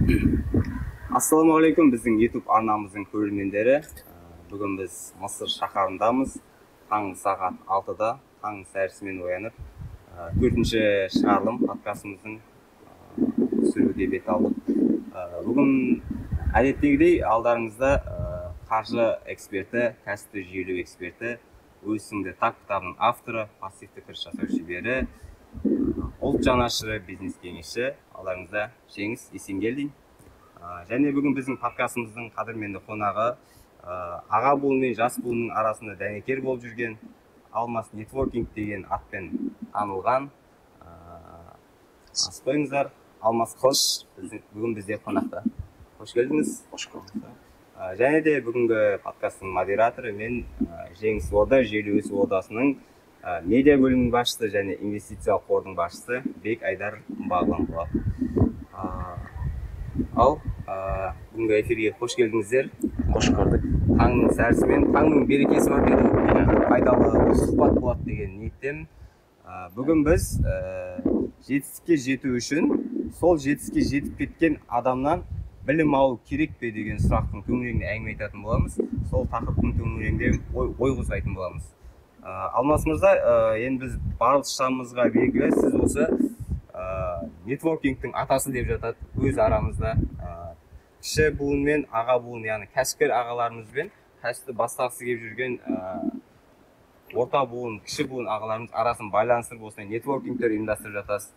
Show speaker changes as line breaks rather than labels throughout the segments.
Ассалаумағалейкум, біздің YouTube арнамыздың көрермендері. Бүгін біз Мысыр шаһарындамыз. Таңғы сағат 6-да таң сәрісімен оянып, төртінші шығарылым подкастымыздың түсіруге бет алдық. Бүгін әдеттегідей алдарыңызда қаржы эксперті, кәсіптік жүйелеу эксперті, өз ісіңді тап кітабының авторы, пассивті кіріс жасау шебері, ұлт жанашыры, бизнес кеңесші, алдарыңызда Жеңіс Есенгелдин. Және бүгін біздің подкастымыздың қадірменді қонағы аға буын мен жас буынның арасында дәнекер болып жүрген Алмас Нетворкинг деген атпен танылған аспайыңыздар Алмас Қылыш бүгін бізде қонақта. Қош келдіңіз.
Қош көрдік.
Және де бүгінгі подкасттың модераторы мен Жеңіс Орда желі өсу ордасының медиа бөлімінің басшысы және инвестициялық қордың басшысы Бек Айдар Бағлан болады. Ал бүгінгі эфирге қош келдіңіздер.
Қош көрдік.
Таңның сәрісімен, таңның берекесі бар деді, пайдалы сұхбат болады деген ниеттемін. Бүгін біз жетістікке жету үшін сол жетістікке жетіп кеткен адамнан білім алу керек пе деген сұрақтың төңірегінде әңгіме айтатын боламыз. Сол тақырыптың төңірегінде ой қозғайтын боламыз. Алмас мырза, енді біз баршамызға белгілі, сіз осы нетворкингтің атасы деп жатады өз арамызда. Кіші буын мен аға буын, яғни кәсіпкер ағаларымызбен кәсіпті бастағысы келіп жүрген орта буын, кіші буын ағаларымыз арасын байланыстырып осындай нетворкингтер ұйымдастырып жатасыз.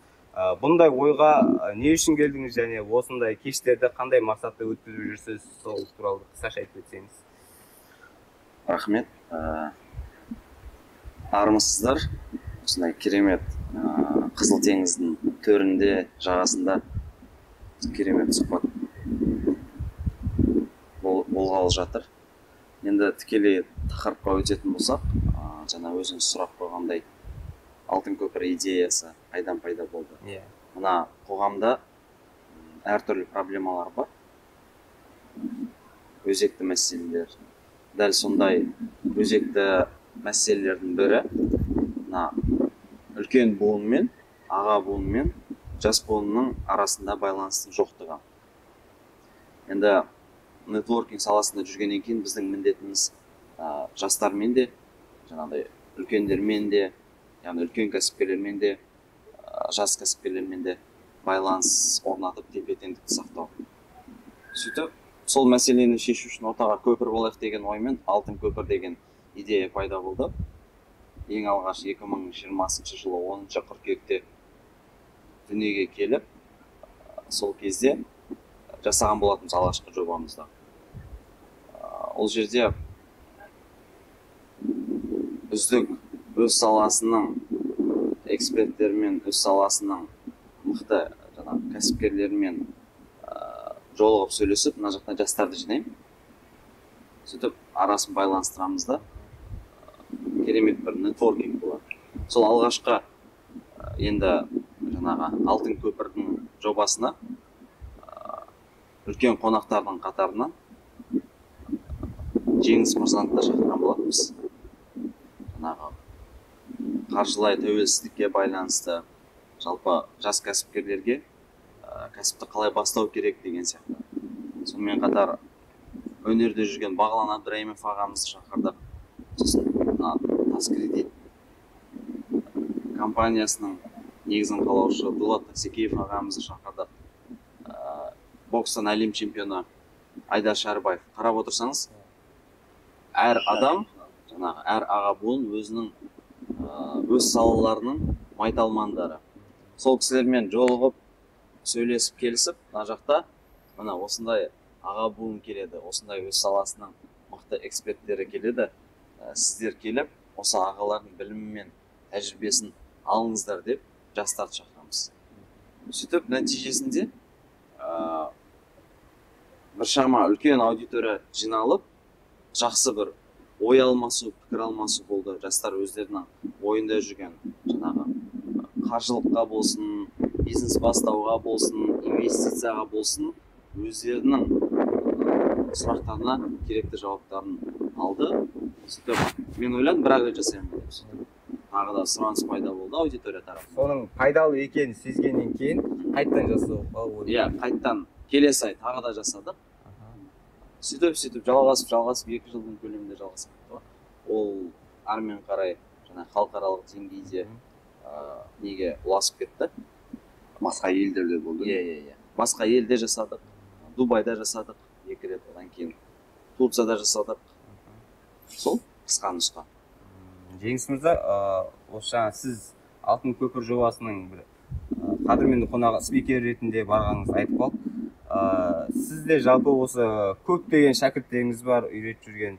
Бұндай ойға не үшін келдіңіз және осындай кештерді қандай мақсатта өткізіп жүрсіз, сол туралы қысқаша айтып өтсеңіз.
Рахмет. Армысыздар. Осындай керемет Қызыл теңіздің төрінде, жағасында керемет сұхбат болғалы жатыр. Енді тікелей тақырыпқа өтетін болсақ, жаңа өзіңіз сұрақ қойғандай алтын көпір идеясы қайдан пайда болды? Мына қоғамда әртүрлі проблемалар бар, өзекті мәселелер. Дәл сондай өзекті мәселелердің бірі мына үлкен буын мен аға буын мен жас буынның арасында байланыстың жоқтығы. Енді нетворкинг саласында жүргеннен кейін біздің міндетіміз жастармен де, жаңағыдай үлкендермен де, яғни үлкен кәсіпкерлермен де, жас кәсіпкерлермен де байланыс орнатып тепе-теңдікті сақтау. Сөйтіп, сол мәселені шешу үшін ортаға көпір болайық деген оймен алтын көпір деген идея пайда болды. Ең алғаш 2020 жылы 10 қыркүйекте дүниеге келіп, сол кезде жасаған болатынбыз алғашқы жобамызда. Ол жерде үздік өз саласының эксперттерімен, өз саласының мықты кәсіпкерлерімен жолығып сөйлесіп, мына жақтан жастарды жинаймын. Сөйтіп, арасын байланыстырамыз да, керемет бір нетворкинг болады. Сол алғашқы енді жаңағы алтын көпірдің жобасына үлкен қонақтардың қатарынан Жеңіс мырзаны да шақырған болатынбыз. Жаңағы қаржылай тәуелсіздікке байланысты, жалпы жас кәсіпкерлерге кәсіпті қалай бастау керек деген сияқты. Сонымен қатар өнерде жүрген Бағлан Абдраимов ағамызды шақырдық. Сосын Таскредит компаниясының негізін қалаушы Дулат Таксекеев ағамызды шақырдық. Бокстан әлем чемпионы Айдар Шәрібаев. Қарап отырсаңыз, әр адам, жаңағы әр аға буын өзінің өз салаларының майталмандары. Сол кісілермен жолығып, сөйлесіп, келісіп, мына жақта мына осындай аға буын келеді, осындай өз саласының мықты эксперттері келеді. Сіздер келіп, осы ағалардың білімі мен тәжірибесін алыңыздар деп жастарды шақырамыз. Сөйтіп, нәтижесінде біршама үлкен аудитория жиналып, жақсы бір ой алмасу, пікір алмасу болды. Жастар өздерінің ойында жүрген жаңағы қаржылыққа болсын, бизнес бастауға болсын, инвестицияға болсын, өздерінің сұрақтарына керекті жауаптарын алды. Сөйтіп, мен ойландым, бірақ рет жасаймын деп. Тағы да сұраныс пайда болды аудитория тарапынан.
Соның пайдалы екенін сезгеннен кейін қайттан жасау.
Иә, қайттан келесі ай тағы да жасадық. Сөйтіп жалғасып 2 жылдың көлемінде жалғасып кетті ғой. Ол ары мен қарай жаңа халықаралық деңгейде неге ұласып кетті.
Басқа елдерде болды.
Иә. Басқа елде жасадық. Дубайда жасадық 2 рет, одан кейін Турцияда жасадық. Сол қысқа нұсқа.
Жеңіс мырза, осы жаңа сіз Алтын көпір жобасының бір қадірменді қонағы спикер ретінде барғаныңызды айтып қалдық. Сізде жалпы осы көптеген шәкірттеріңіз бар, үйретіп жүрген.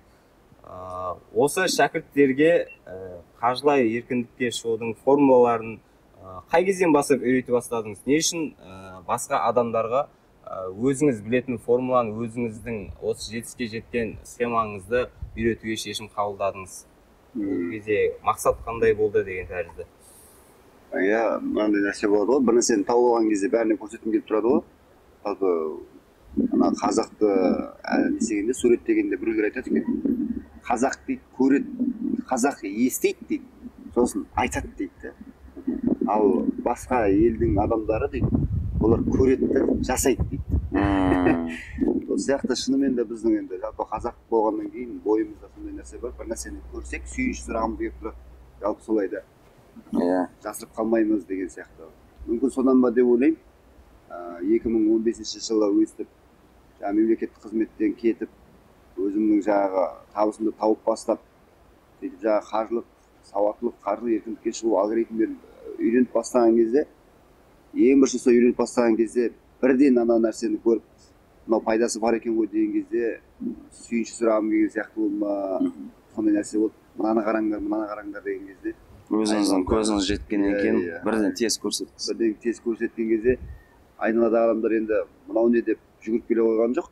Осы шәкірттерге қаржылай еркіндікке шығудың формулаларын қай кезден бастап үйрете бастадыңыз? Не үшін басқа адамдарға өзіңіз білетін формуланы, өзіңіздің осы жетістікке жеткен схемаңызды үйретуге шешім қабылдадыңыз? Ол кезде мақсат қандай болды деген тәрізді?
Иә, мынандай нәрсе болады ғой. Бір нәрсені тауып алған кезде бәріне көрсеткім келіп тұрады ғой. Жалпы ана қазақты несегенде, суреттегенде біреулер айтады екен. Қазақ дейді, көреді, қазақ естиді дейді, сосын айтады дейді. Ал басқа елдің адамдары дейді, олар көреді де жасайды дейді. Сол сияқты шынымен де біздің енді жалпы қазақ болғаннан кейін бойымызда сондай нәрсе бар. Бір нәрсені көрсек, сүйінші сұрағымыз келіп тұрады. Жалпы солай да.
Иә.
Жасырып қалмаймыз деген сияқты. Мүмкін содан ба деп ойлаймын. 2015 жылы өстіп, мемлекеттік қызметтен кетіп, өзімнің жаңағы табысымды тауып бастап, сөйтіп жаңағы қаржылық сауаттылық, қаржылық еркіндікке шығу алгоритмдерін үйреніп бастаған кезде, ең бірінші сол үйреніп бастаған кезде бірден ана нәрсені көріп, мынау пайдасы бар екен ғой деген кезде сүйінші сұрағым келген сияқты болды ма, сондай нәрсе болды. Мынаны қараңдар деген кезде
Өзіңіздің көзіңіз жеткеннен кейін бірден тез
көрсеткен кезде айналада адамдар енді мынау не деп жүгіріп келе қойған жоқ.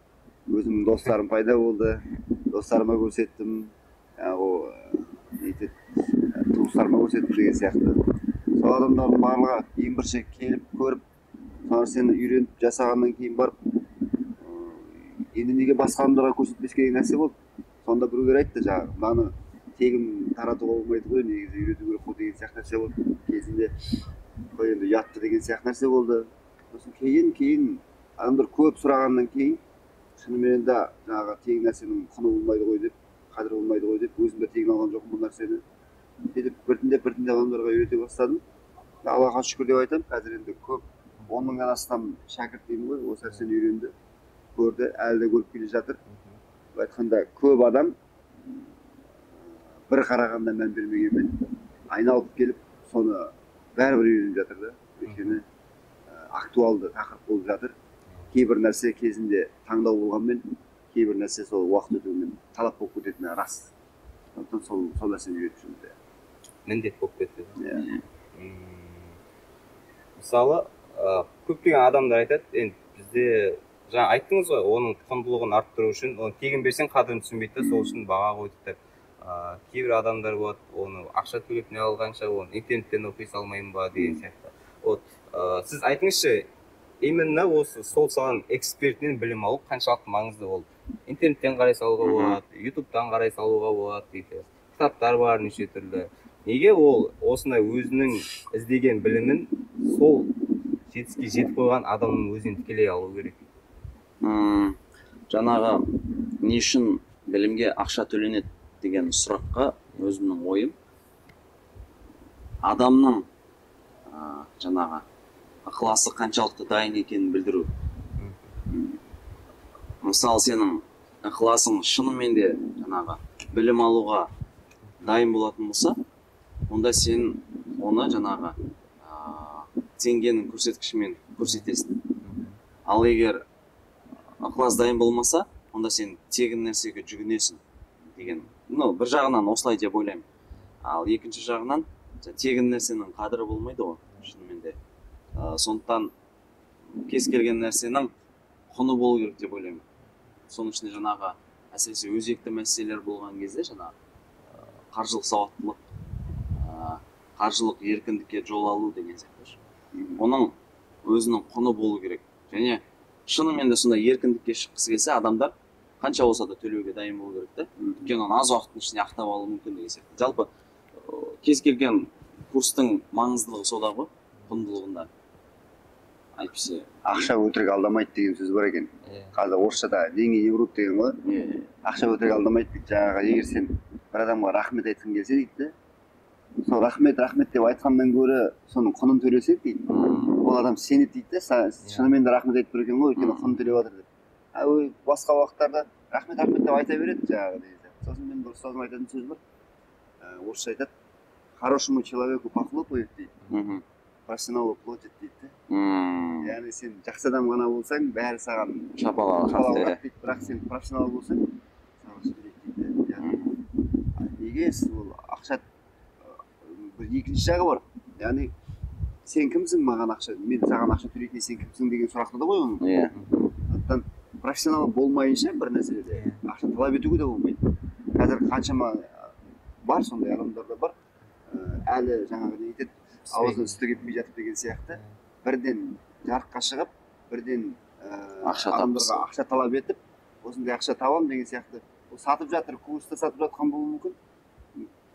Өзімнің достарым пайда болды, достарыма көрсеттім, туыстарыма көрсеттім деген сияқты. Сол адамдардың барлығы ең бірінші келіп көріп, сол нәрсені үйреніп жасағаннан кейін барып, енді неге басқа адамдарға көрсетпеске деген нәрсе болды. Сонда біреулер айтты жаңағы, мынаны тегін таратуға болмайды ғой, негізі үйрету керек қой деген сияқты нәрсе болды. Кезінде қой енді ұятты деген сияқты нәрсе болды. Сосын кейін адамдар көп сұрағаннан кейін шынымен де жаңағы тегін нәрсенің құны болмайды ғой деп, қадірі болмайды ғой деп, өзім де тегін алған жоқпын бұл нәрсені. Сөйтіп біртіндеп адамдарға үйрете бастадым. Аллаға шүкір деп айтамын. Қазір енді көп 10 мыңнан астам шәкірт деймін ғой, осы нәрсені үйренді, көрді, әлі де көріп келе жатыр. Айтқанда көп адам бір қарағанда мән бермегенмен айналып келіп, соны бәрібір үйреніп жатыр да. Өйткені актуалды тақырып болып жатыр. Кейбір нәрсе кезінде таңдау болғанмен, кейбір нәрсе сол уақыт өтуімен талап болып кететіні рас. Сондықтан сол нәрсені үйретіп жүрмін.
Міндет болып кетті. Мысалы, көптеген адамдар айтады, енді бізде жаңа айттыңыз ғой, оның құндылығын арттыру үшін, оны тегін берсең қадірін түсінбейді, сол үшін баға қойдық деп. Кейбір адамдар болады, оны ақша төлеп не алғанша, оны интернеттен оқи салмаймын ба деген сияқты. Сіз айтыңызшы, именно осы сол саланың экспертінен білім алу қаншалықты маңызды болды? Интернеттен қарай салуға болады, ютубтан қарай салуға болады дейді. Кітаптар бар неше түрлі. Неге ол осындай өзінің іздеген білімін сол жетістікке жетіп қойған адамның өзінен тікелей алу керек?
Жаңағы не үшін білімге ақша төленеді деген сұраққа өзімнің ойым, адамның жаңағы ықыласы қаншалықты дайын екенін білдіру. Мысалы, сенің ықыласың шынымен де жаңағы білім алуға дайын болатын болса, онда сен оны жаңағы теңгенің көрсеткішімен көрсетесің. Ал егер ықылас дайын болмаса, онда сен тегін нәрсеге жүгінесің деген. Бір жағынан осылай деп ойлаймын. Ал екінші жағынан тегін нәрсенің қадірі болмайды ғой, шынымен де. Сондықтан кез келген нәрсенің құны болу керек деп ойлаймын. Соның ішінде жаңағы әсіресе өзекті мәселелер болған кезде жаңағы қаржылық сауаттылық, қаржылық еркіндікке жол алу деген сияқты. Оның өзінің құны болу керек. Және шынымен де сондай еркіндікке шыққысы келсе, адамдар қанша болса да төлеуге дайын болу керек та. Өйткені оны аз уақыттың ішінде ақтап алу мүмкін деген сияқты. Жалпы кез келген курстың маңыздылығы сода ғой, құндылығында. Әйтпесе.
Ақша өтірік алдамайды деген сөз бар екен. Қазір орысшада деньги не врут деген ғой. Ақша өтірік алдамайды дейді. Жаңағы егер сен бір адамға рахмет айтқың келсе дейді да, сол рахмет деп айтқаннан гөрі соның құнын төлесек дейді. Ол адам сенеді дейді да, шынымен де рахмет айтып тұр екен ғой, өйткені құнын төлеп жатыр деп. Басқа уақыттарда рахмет деп айта береді жаңағы дейді. Сосын мен бір ұстазым айтатын сөз бар. Орысша айтады: хорошему человеку похлопают дейді, профессионалу платят дейді. Яғни сен жақсы адам ғана болсаң, бәрі саған шапалақ дейді. Бірақ сен профессионал болсаң, саған төлейді дейді. Яғни неге ол ақша бір екінші жағы бар. Яғни сен кімсің маған ақша, мен саған ақша төлейтін, сен кімсің деген сұрақты да ғой оның. Сондықтан профессионал болмайынша бір нәрселерде ақша талап етуге де болмайды. Қазір қаншама бар, сондай адамдар да бар. Әлі жаңағы не айтады, аузына сүті кеппей жатып деген сияқты. Бірден жарыққа шығып, бірден адамдарға ақша талап етіп, осындай ақша табам деген сияқты. Ол сатып жатыр, курста сатып жатқан болуы мүмкін.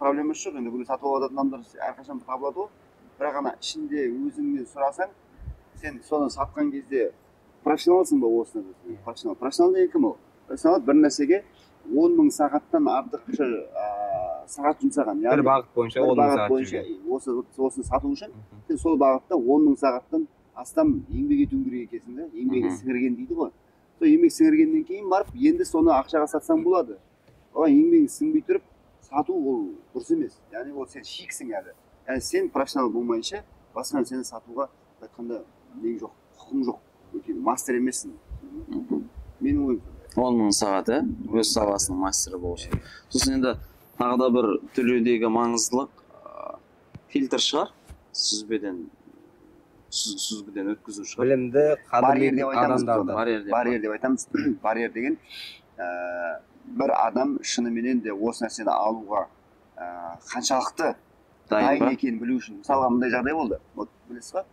Проблемасы жоқ. Енді бұл сатып алатын адамдар әрқашан табылады ғой. Бірақ ана ішінде өзіңнен сұрасаң, сен соны сатқан кезде профессионалсың ба осыны? Профессионал деген кім ол? Профессионал бір нәрсеге 10.000 сағаттан артық сағат жұмсаған.
Бір бағыт бойынша 10.000 сағат
жүрген. Осыны сату үшін сен сол бағытта 10.000 сағаттан астам еңбек етуің керек екенсің да, еңбегі сіңірген дейді ғой. Сол еңбек сіңіргеннен кейін барып, енді соны ақшаға сатсаң болады. Оған еңбегің сіңбей тұрып сату ол дұрыс емес. Яғни ол сен шиксің әлі. Яғни сен профессионал болмайынша басқа сені сатуға айтқанда нең жоқ, құқың жоқ. Өйткені мастер емессің. Менің ойым.
10.000 сағат, өз саласының мастері болушы. Сосын енді тағы да бір төлеудегі маңыздылық фильтр шығар. Сүзбеден өткізу шығар.
Білімді, қадірлі адамдарды.
Барьер деп айтамыз. Барьер деген бір адам шыныменен де осы нәрсені алуға қаншалықты дайын екенін білу үшін. Мысалға мындай жағдай болды. Білесіз ба?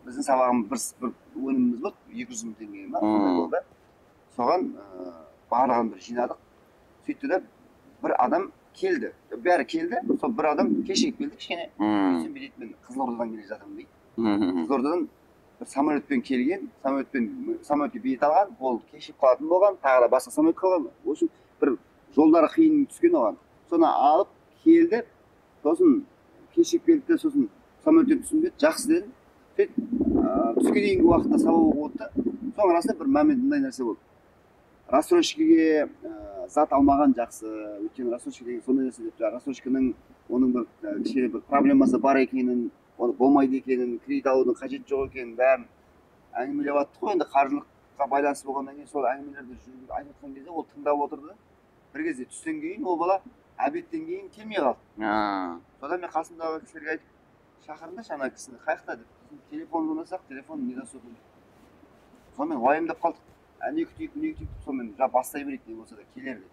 Біздің сабағымыз бір өніміміз болды, 200.000 теңге ма? Болды. Соған барлығын бір жинадық. Сөйтті де бір адам келді. Бәрі келді. Сол бір адам кешігіп келді кішкене. Сөйтсем дейді, мен Қызылордадан келе жатырмын дейді. Қызылордадан бір самолетпен келген, самолетке билет алған, ол кешігіп қалатын болған, тағы да басқа самолет қалған. Осы бір жолдары қиын түскен оған. Соны алып келді. Сосын кешігіп келді, сосын самолеттен түсінбеді, жақсы деді. Түске дейінгі уақытта сабақ оқыды. Соның арасында бір момент мындай нәрсе болды. Рассрочкаға зат алмаған жақсы. Өйткені рассрочка деген сондай нәрсе деп тұр. Рассрочканың оның бір кішкене бір проблемасы бар екенін, оны болмайды екенін, кредит алудың қажеті жоқ екенін бәрін әңгімелеп жатты ғой. Енді қаржылыққа байланысты болғаннан кейін сол әңгімелерді айтып жатқан кезде ол тыңдап отырды. Бір кезде түстен кейін ол бала обедтен кейін келмей қалды. Содан мен қасымдағы кісілерге айтып, шақырыңдаршы ана кісіні, қаяқта деп. Телефон звондасақ, телефон не досып. Сонымен уайымдап қалдық. Не күтейік, сонымен бастай берейік не болса да келер деп.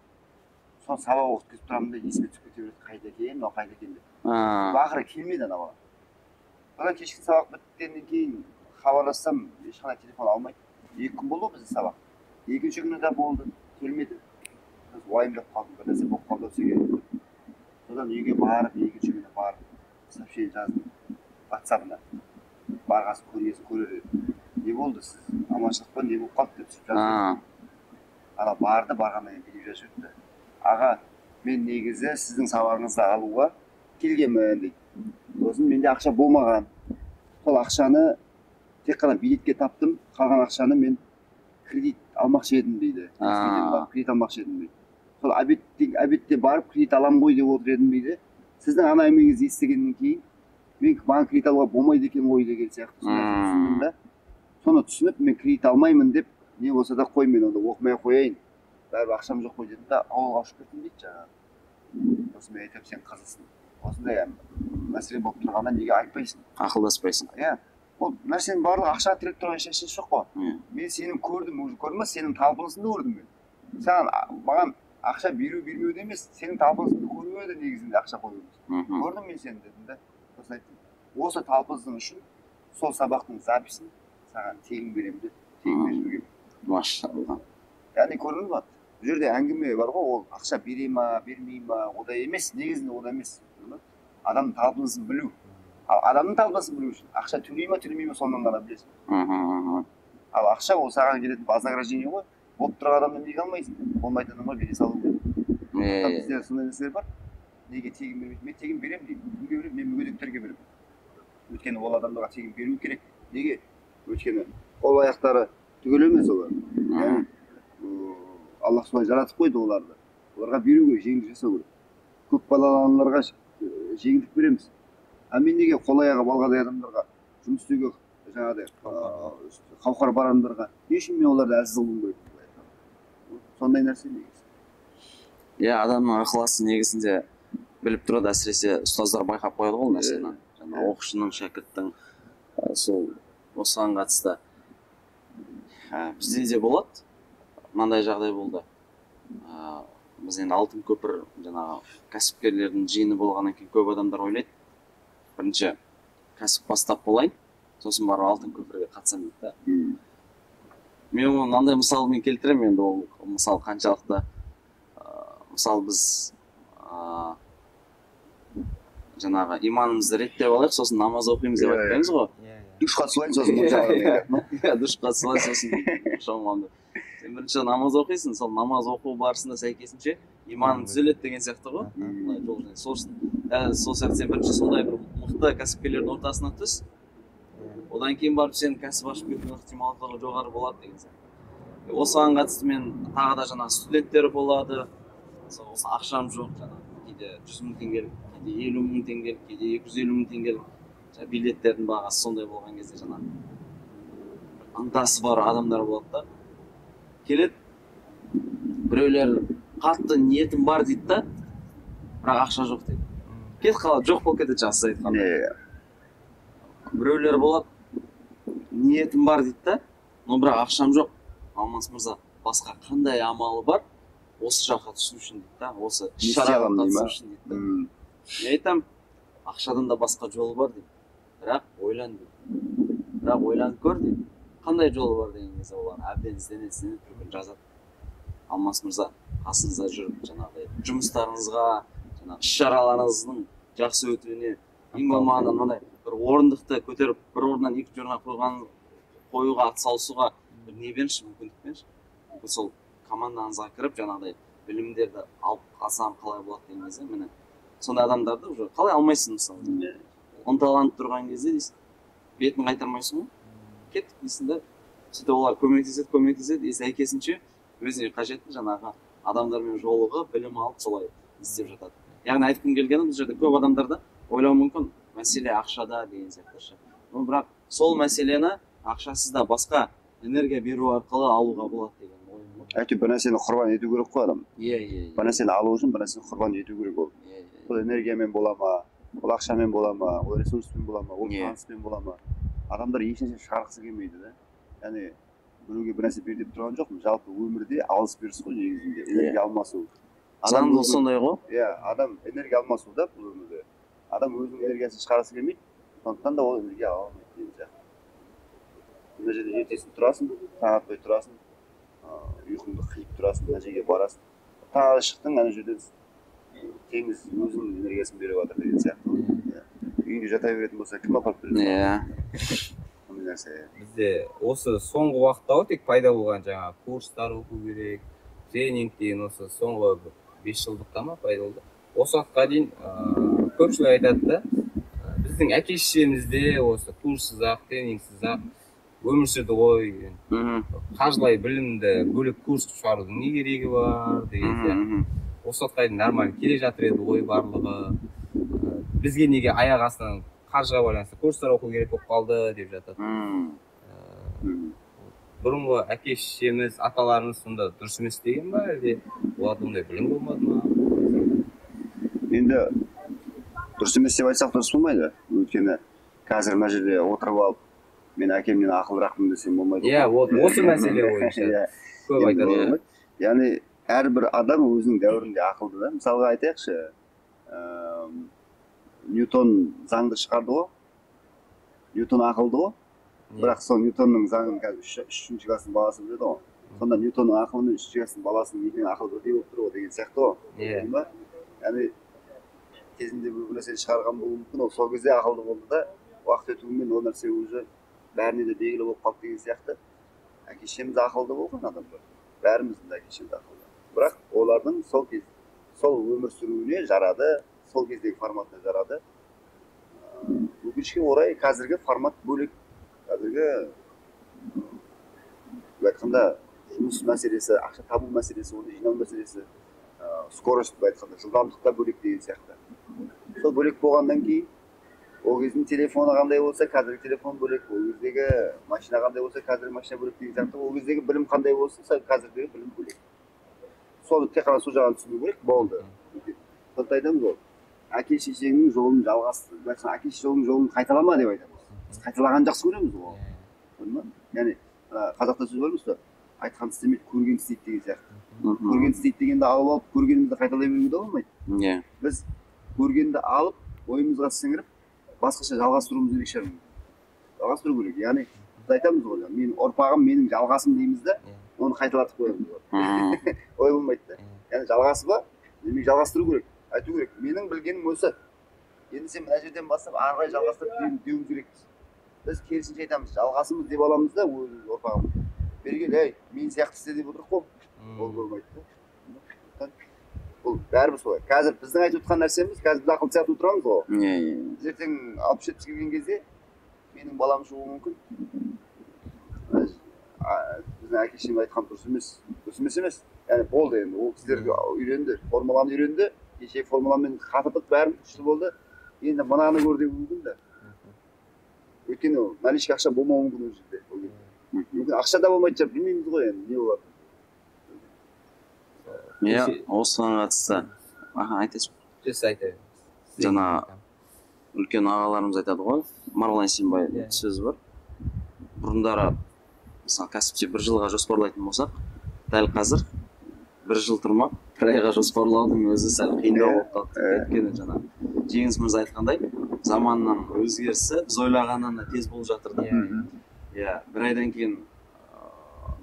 Соны сабақ оқытып тұрамын да есіме түсіп кете береді, қайда екен, мынау қайда екен деп. Ақыры келмеді ана бала. Содан кешкі сабақ біткеннен кейін хабарлассам, ешқандай телефон алмайды. 2 күн болды біздің сабақ. Екінші күні де болды, келмеді. Біз уайымдап қалдық, бір нәрсе болып қалды осы екен. Содан үйге барып, екінші күні барып, сообщение жаздым WhatsApp-ына. Барғасын көрер. Не болды сіз? Аманшылық па, не болып қалды деп сөйтіп жаздым. Ана барды, барғаннан кейін видео жазып өтті. Аға, мен негізі сіздің сабағыңызды алуға келгенмін дейді. Сосын менде ақша болмаған. Сол ақшаны тек қана билетке таптым, қалған ақшаны мен кредит алмақшы едім дейді. Кредит алмақшы едім дейді. Сол обедте барып кредит аламын ғой деп отыр едім дейді. Сіздің ана әңгімеңізді естігеннен кейін мен маған кредит алуға болмайды екен ғой деген сияқты түсіндім да. Соны түсініп мен кредит алмаймын деп, не болса да қой, мен онда оқымай қояйын. Бәрібір ақшам жоқ қой дедім да, ауылға ұшып кеттім дейді жаңағы. Сосын мен айтамын, сен қызысың. Осындай мәселе болып тұрғанда неге айтпайсың?
Ақылдаспайсың.
Иә. Ол нәрсенің барлығы ақшаға тіреп тұрған ешқандай жоқ қой. Мен сенің көрдім ба, сенің талпынысыңды көрдім мен. Саған маған ақша бермеуді емес, сенің талпынысыңды көру еді негізінде ақша қоюымыз. Көрдім мен сені дедім да. Сосын айттым, осы талпынысың үшін сол сабақтың записін саған тегін беремін деп, тегін беріп жүргенмін.
Машалла.
Яғни көрдіңіз ба? Бұл жерде әңгіме бар ғой, ол ақша бере ма, бермей ма, одай емес, негізінде одай емес. Адамның талпынысын білу. Ал адамның табысын білу үшін ақша төлей ма төлемей ма сонан ғана білесің. Ал ақша ол саған келетін вознаграждение ғой. Болып тұрған адамдан неге алмайсың? Болмайтын адамға бере салу керек. Бізде сондай нәрселер бар. Неге тегін бермейді? Мен тегін беремін дейді. Кімге беремін? Мен мүгедектерге беремін. Өйткені ол адамдарға тегін беру керек. Неге? Өйткені қол аяқтары түгел емес олар. Яғни Аллах солай жаратып қойды оларды. Оларға беру керек, жеңілдік жасау керек. Көп балалы аналарға жеңілдік береміз. А мен неге қол аяғы балғадай адамдарға жұмыс істеуге жаңағыдай қауқар бар адамдарға не үшін мен оларды әлсіз қылуым керек? Сондай нәрсе негізі.
Иә, адамның ықыласы негізінде біліп тұрады, әсіресе ұстаздар байқап қояды ғой ол нәрсені. Жаңа оқушының, шәкірттің сол осыған қатысты. Бізде де болады. Мынандай жағдай болды. Біз енді алтын көпір жаңағы кәсіпкерлердің жиыны болғаннан кейін көп адамдар ойлайды. Бірінші кәсіп бастап болайын, сосын барып алтын көпірге қатысам дейді да. Мен оны мынандай мысалмен келтіремін, енді ол мысал қаншалықты мысалы біз жаңағы иманымызды реттеп алайық, сосын намаз оқимыз деп айтпаймыз ғой.
Душқа түсілайын сосын
душқа түсілайын сосын шомыламын. Сен бірінші намаз оқисың, сол намаз оқу барысында сәйкесінше иманың түзеледі деген сияқты ғой. Сосын сол сияқты сен бірінші сондай бір мықты кәсіпкерлердің ортасына түс. Одан кейін барып сен кәсіп ашып кетудің ықтималдығы жоғары болады деген сияқты. Осыған қатысты мен тағы да жаңағы студенттер болады. Осы ақшам жоқ, жаңағы кейде 100 мың теңгелік, кейде 50 мың теңгелік, кейде 250 мың теңгелік. Билеттердің бағасы сондай болған кезде жаңағы ынтасы бар адамдар болады да. Келеді, біреулер қатты ниетім бар дейді да, бірақ ақша жоқ дейді. Кетіп қалады, жоқ болып кетеді жаңа сіз айтқандай. Біреулер болады, ниетім бар дейді да, но бірақ ақшам жоқ. Алмас мырза, басқа қандай амалы бар осы жаққа түсу үшін дейді да, осы шараға қатысу үшін дейді да. Мен айтамын, ақшадан да басқа жолы бар дейді. Бірақ ойлан дейді. Бірақ ойланып көр дейді. Қандай жолы бар деген кезде олар әбден ізденеді, бір күн жазады. Алмас мырза, қасыңызда жүріп жаңағыдай жұмыстарыңызға, жаңағы іс-шараларыңыздың жақсы өтуіне, ең болмағанда мынандай бір орындықты көтеріп, бір орыннан екінші орынға қоюға атсалысуға бір не беріңізші, мүмкіндік беріңізші. Сол командаңызға кіріп жаңағыдай білімдерді алып алсам қалай болады деген кезде, міне сондай адамдарды уже қалай алмайсың мысалы. Ынталанып тұрған кезде дейсің, бетін қайтармайсың ғой, кеттік дейсің да, сөйтіп олар көмектеседі, сәйкесінше өзіне қажетті жаңағы адамдармен жолығып, білім алып солай істеп жатады. Яғни айтқым келгені бұл жерде көп адамдарда ойлауы мүмкін, мәселе ақшада деген сияқты. Бірақ сол мәселені ақшасыз да басқа энергия беру арқылы алуға болады деген ойым ғой.
Әйтеуір бір нәрсені құрбан ету керек қой адам. Бір нәрсені алу үшін бір нәрсені құрбан ету керек ол. Ол энергиямен бола ма, ол ақшамен бола ма, ол ресурспен бола ма, ол таныспен бола ма. Адамдар ешнәрсе шығарғысы келмейді да. Яғни біреуге бір нәрсе бер деп тұрған жоқпын. Жалпы өмірде алыс беріс қой негізінде, энергия алмасу.
Заңдылық сондай ғой.
Иә, адам энергия алмасу да бұл өмірде. Адам өзінің энергиясын шығарғысы келмейді, сондықтан да ол энергия ала алмайды деген сияқты. Мына жерде ертесін тұрасың, таң атпай тұрасың, ұйқыңды қиып тұрасың, мына жерге барасың. Таңда шықтың, ана жерден теңіз өзінің энергиясын беріп жатыр деген сияқты. Үйінде жата беретін болса, кім апарып береді?
Иә.
Ондай нәрсе.
Бізде осы соңғы уақытта тек пайда болған жаңа курстар оқу керек, тренинг деген осы соңғы 5 жылдықта ма пайда болды. Осы уақытқа дейін көпшілік айтады да, біздің әке-шешемізде осы курссыз-ақ, тренингсіз-ақ өмір сүрді ғой. Қаржылай білімді бөлек курс шығарудың не керегі бар деген сияқты. Осы уақытқа дейін нормально келе жатыр еді ғой барлығы. Бізге неге аяқ астынан қаржыға байланысты курстар оқу керек болып қалды деп жатады. Бұрынғы әке-шешеміз, аталарымыз сонда дұрыс емес деген ба, әлде оларда ондай білім болмады ма?
Енді дұрыс емес деп айтсақ дұрыс болмайды. Өйткені қазір мына жерде отырып алып, мен әкемнен ақылдырақпын десем болмайды.
Иә, осы мәселе бойынша көп айтады.
Яғни әрбір адам өзінің дәуірінде ақылды да. Мысалға айтайықшы, Ньютон заңды шығарды ғой. Ньютон ақылды ғой. Бірақ сол Ньютонның заңын қазір 3-ші класстың баласы біледі ғой. Сонда Ньютонның ақылы мен 3-ші класстың баласының екеуінің ақылы бірдей болып тұр ғой деген сияқты ғой. Яғни кезінде бір нәрсені шығарған болуы мүмкін, ол сол кезде ақылды болды да уақыт өтуімен ол нәрсе уже бәріне де белгілі болып қалды деген сияқты. Әке шешеміз ақылды болған адамдар, бәріміздің әке шешеміз ақылды, бірақ олардың сол кез сол өмір сүруіне жарады, сол кездегі форматына жарады. Өкінішке орай қазіргі формат бөлек. Қазіргі айтқанда жұмыс мәселесі, ақша табу мәселесі, оны жинау мәселесі, скорость айтқанда жылдамдықта бөлек деген сияқты. Сол бөлек болғаннан кейін ол кездің телефоны қандай болса, қазіргі телефон бөлек, ол кездегі машина қандай болса, қазіргі машина бөлек деген сияқты. Ол кездегі білім қандай болса, қазіргі білім бөлек. Соны тек қана сол жағын түсіну керек, болды. Сондықтан айтамыз ол, әке шешеңнің жолын жалғастыр, әке шеше жолын қайталама деп айтамыз. Біз қайталаған жақсы көреміз ол. Яғни қазақта сөз бар емес пе? Айтқан істемейді, көрген істейді деген сияқты. Көрген істейді дегенді алып алып, көргенімізді қайталай беруге де болмайды. Біз көргенді алып, ойымызға сіңіріп, басқаша жалғастыруымыз керек шығар. Жалғастыру керек. Яғни біз айтамыз ғой, менің ұрпағым менің жалғасым дейміз да, оны қайталатып қоямыз. Ой болмайды да. Яғни жалғасы ба? Демек жалғастыру керек. Айту керек. Менің білгенім осы. Енді сен мына жерден бастап ары қарай жалғастырып деуіміз керекпіз. Біз керісінше айтамыз, жалғасымыз деп аламыз да өз ұрпағымыз. Бергел, ей, мен сияқты істе деп отырық қой. Ол болмайды да. Бұл бәрібір солай. Қазір біздің айтып отырған нәрсеміз, қазір біз ақыл сияқты отырамыз ғой. Ертең 60-70 келген кезде менің балам шығуы мүмкін. Біздің әке шешем айтқан дұрыс емес. Дұрыс емес. Яғни болды енді. Ол кісілерге үйренді, формуланы үйренді. Кеше формуламен қатырдық, бәрін күшті болды. Енді мынаны көр деуі мүмкін да. Өйткені наличка ақша болмауы мүмкін ол жерде. Мүмкін ақша да болмайды шығар, білмейміз ғой енді, не болады.
Осыған қатысты айтасыз ба?
Just айтайын.
Жаңа үлкен ағаларымыз айтады ғой, Марғұлан Есенбай сөзі бар. Бұрындары мысалы кәсіпте 1 жылға жоспарлайтын болсақ, дәл қазір 1 жыл тұрмақ, 1 айға жоспарлаудың өзі сәл қиындау болып қалды. Өйткені жаңа Жеңіс мырза айтқандай, заманның өзгерісі біз ойлағаннан да тез болып жатыр да. 1 айдан кейін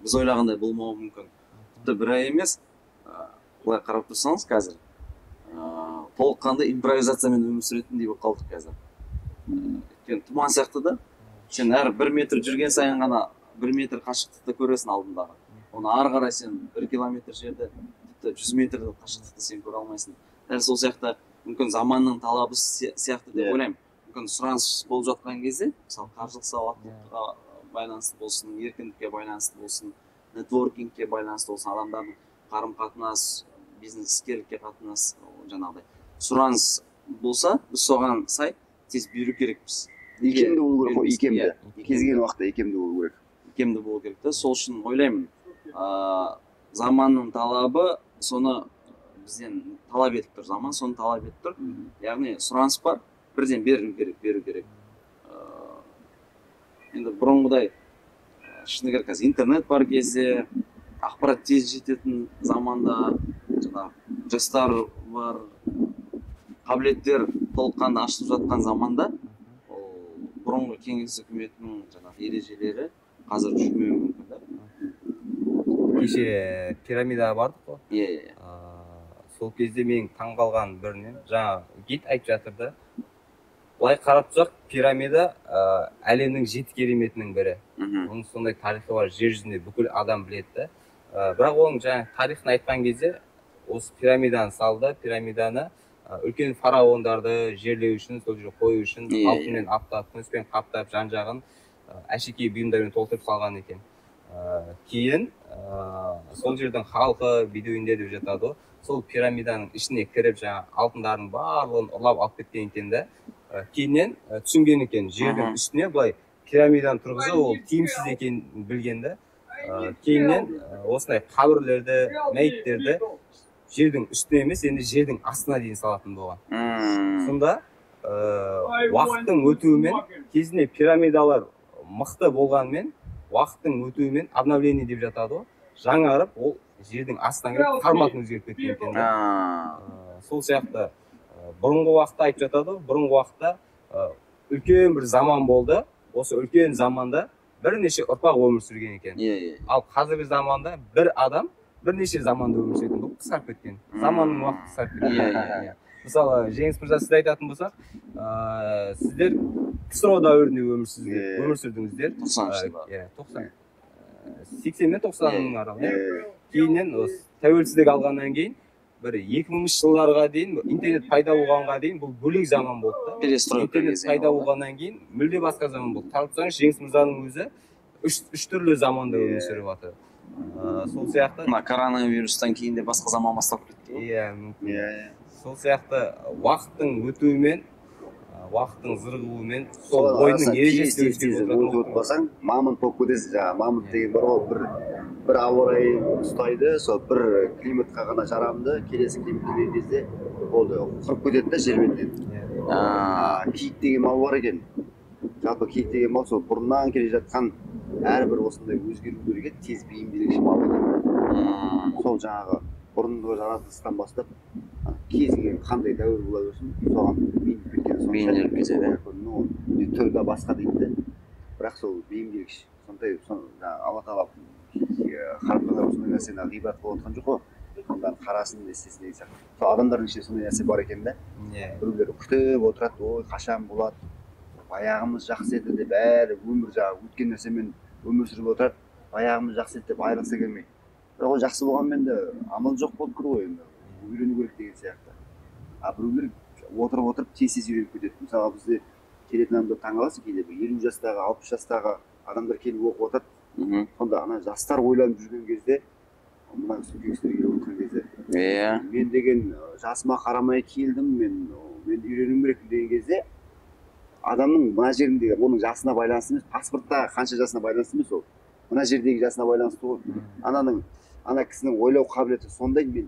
біз ойлағандай болмауы мүмкін. Тіпті 1 ай емес, былай қарап тұрсаңыз қазір толыққанды импровизациямен өмір сүретіндей болып қалдық қазір. Өйткені тұман сияқты да, сен әр 1 метр жүрген сайын ғана 1 метр қашықтықты көресің алдындағы. Оны ары қарай сен 1 километр жерді, тіпті 100 метрді қашықтықты сен көре алмайсың. Дәл сол сияқты мүмкін заманның талабы сияқты деп ойлаймын. Мүмкін сұраныс болып жатқан кезде, мысалы қаржылық сауаттылыққа байланысты болсын, еркіндікке байланысты болсын, нетворкингке байланысты болсын, адамдардың қарым-қатынас, бизнес-іскерлікке қатынас, жаңағыдай сұраныс болса, біз соған сай тез беру керекпіз.
Икемді болу керек қой, икемді. Кез келген уақытта икемді болу керек.
Икемді болу керек та, сол үшін ойлаймын. Заманның талабы соны бізден талап етіп тұр, заман соны талап етіп тұр. Яғни сұраныс бар, бірден беру керек. Енді бұрынғыдай шыны керек, қазір интернет бар кезде, ақпарат тез жететін заманда, жастар бар, қабілеттер толыққанды ашылып жатқан заманда, бұрынғы кеңес үкіметінің ережелері қазір жүрмеуі мүмкін да.
Кеше пирамидаға бардық қой. Сол кезде менің таңғалған бірінен, жаңа гид айтып жатырды. Былай қарап тұрсақ, пирамида әлемнің 7 кереметінің бірі. Оның сондай тарихы бар, жер жүзінде бүкіл адам біледі. Бірақ оның жаңа тарихын айтқан кезде, осы пирамиданы салды, пирамиданы үлкен фараондарды жерлеу үшін, сол жерге қою үшін, алтынмен аптап, күміспен қаптап, жан-жағын әшекей бұйымдармен толтырып салған екен. Кейін сол жердің халқы, бедуиндер деп жатады ғой, сол пирамиданың ішіне кіріп, жаңа алтындардың барлығын ұрлап алып кеткен екен де, кейіннен түсінген екен, жердің үстіне былай пирамиданы тұрғызу ол тиімсіз екенін білгенде, кейіннен осындай қабірлерді, мәйіттерді жердің үстіне емес, енді жердің астына дейін салатын болған. Сонда уақыттың өтуімен, кезінде пирамидалар мықты болғанмен, уақыттың өтуімен обновление деп жатады ғой, жаңарып, ол жердің астынан кіріп форматын өзгеріп кеткен екен. Сол сияқты бұрынғы уақытта айтып жатады, бұрынғы уақытта үлкен бір заман болды. Осы үлкен заманда бірнеше ұрпақ өмір сүрген екен. Ал қазіргі заманда бір адам бірнеше заманда өмір сүретін, бұл қысқарып кеткен. Заманның уақыты қысқарып кеткен. Мысалы, Жеңіс мырза, сіз айтатын болсақ, сіздер КСРО дәуірінде өмір сүрдіңіздер. 80 мен 90-ның аралығы. Кейіннен тәуелсіздік алғаннан кейін, бір 2000 жылдарға дейін, интернет пайда болғанға дейін бұл бөлек заман болды. Интернет пайда болғаннан кейін мүлде басқа заман болды. Қарап тұрсаңыз, Жеңіс мырзаның өзі үш түрлі заманда өмір сүріп жатыр. Сол сияқты
коронавирустан кейін де басқа заман бастап кетті.
Иә, мүмкін. Сол сияқты уақыттың өтуімен, уақыттың зырғуымен, сол ойынның ережесі
өзгеріп отырған. Мамонт болып кетесіз. Мамонт деген бар ғой, бір ауа райы ұстайды, сол бір климатқа ғана жарамды, келесі климат келген кезде болды, құрып кетеді да жер бетінен. Киік деген мал бар екен. Жалпы киік деген мал сол бұрыннан келе жатқан әрбір осындай өзгерулерге тез бейімделгіш мал екен. Сол жаңағы бұрынғы жаратылыстан бастап кез келген қандай дәуір бола берсін, соған
бейімделіп кетеді.
Түрі де басқа дейді, бірақ сол бейімделгіш. Сондай Алла тағала халықтар осындай нәрсені ғибрат болып отқан жоқ қой. Сондарын қарасын, естесін деген сияқты. Сол адамдардың ішінде сондай нәрсе бар екен да. Біреулер күтіп отырады, ой қашан болады, баяғымыз жақсы еді деп, бәрі өмір жаңағы өткен нәрсемен өмір сүріп отырады, баяғымыз жақсы еді деп айырылғысы келмейді. Бірақ ол жақсы болғанмен де амал жоқ болып тұр ғой енді, үйрену керек деген сияқты. Біреулер отырып тез үйреніп кетеді. Мысалы бізде келетін адамдар таңғаласың, кейде 50 жастағы, 60 жастағы адамдар келіп оқып отырады. Сонда ана жастар ойланып жүрген кезде, мына үлкен кісілер келіп отырған кезде, мен деген жасыма қарамай келдім, мен үйренуім керек деген кезде, адамның мына жеріндегі оның жасына байланысты емес, паспортта қанша жасына байланысты емес ол. Мына жердегі жасына байланысты ғой. Ана кісінің ойлау қабілеті сондай, мен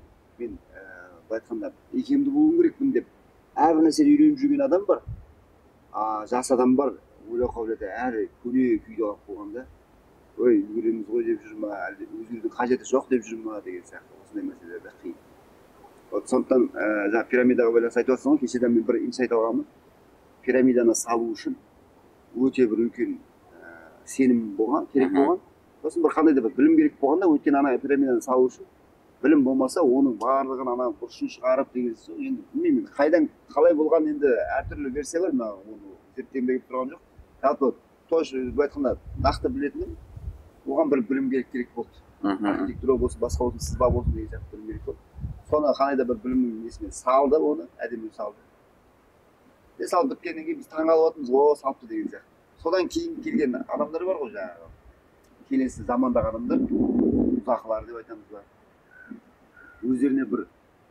былай айтқанда икемді болуым керекпін деп әрбір нәрсені үйреніп жүрген адам бар. Жас адам бар, ойлау қабілеті әрі көне күйде қалып қойғанда, ой, үйренеміз ғой деп жүр ма, әлде өзгерудің қажеті жоқ деп жүр ма деген сияқты осындай мәселелерде қиын. Сондықтан жаңа пирамидаға байланысты айтып жатсың ғой, кешеден мен бір инсайт алғанмын. Пирамиданы салу үшін өте бір үлкен сенім керек болған. Сосын бір қандай да бір білім керек болғанда, өйткені ана пирамиданы салу үшін білім болмаса, оның барлығын ана бұрышын шығарып деген сөз, енді білмеймін, қайдан қалай болған енді әртүрлі версия бар, оны зерттегім тұрған жоқ. Жалпы тоже былай айтқанда нақты білетінім, оған бір білім керек болды. Архитектура болсын, басқа болсын, сызба болсын деген сияқты білім керек болды. Соны қандай да бір білімнің несімен салды, оны әдемі салды. Салып біткеннен кейін біз таңғалып отырмыз, о, салыпты деген сияқты. Содан кейін келген адамдар бар ғой жаңағы. Келесі замандағы адамдар, ұзақылар деп айтамыз ба. Өздеріне бір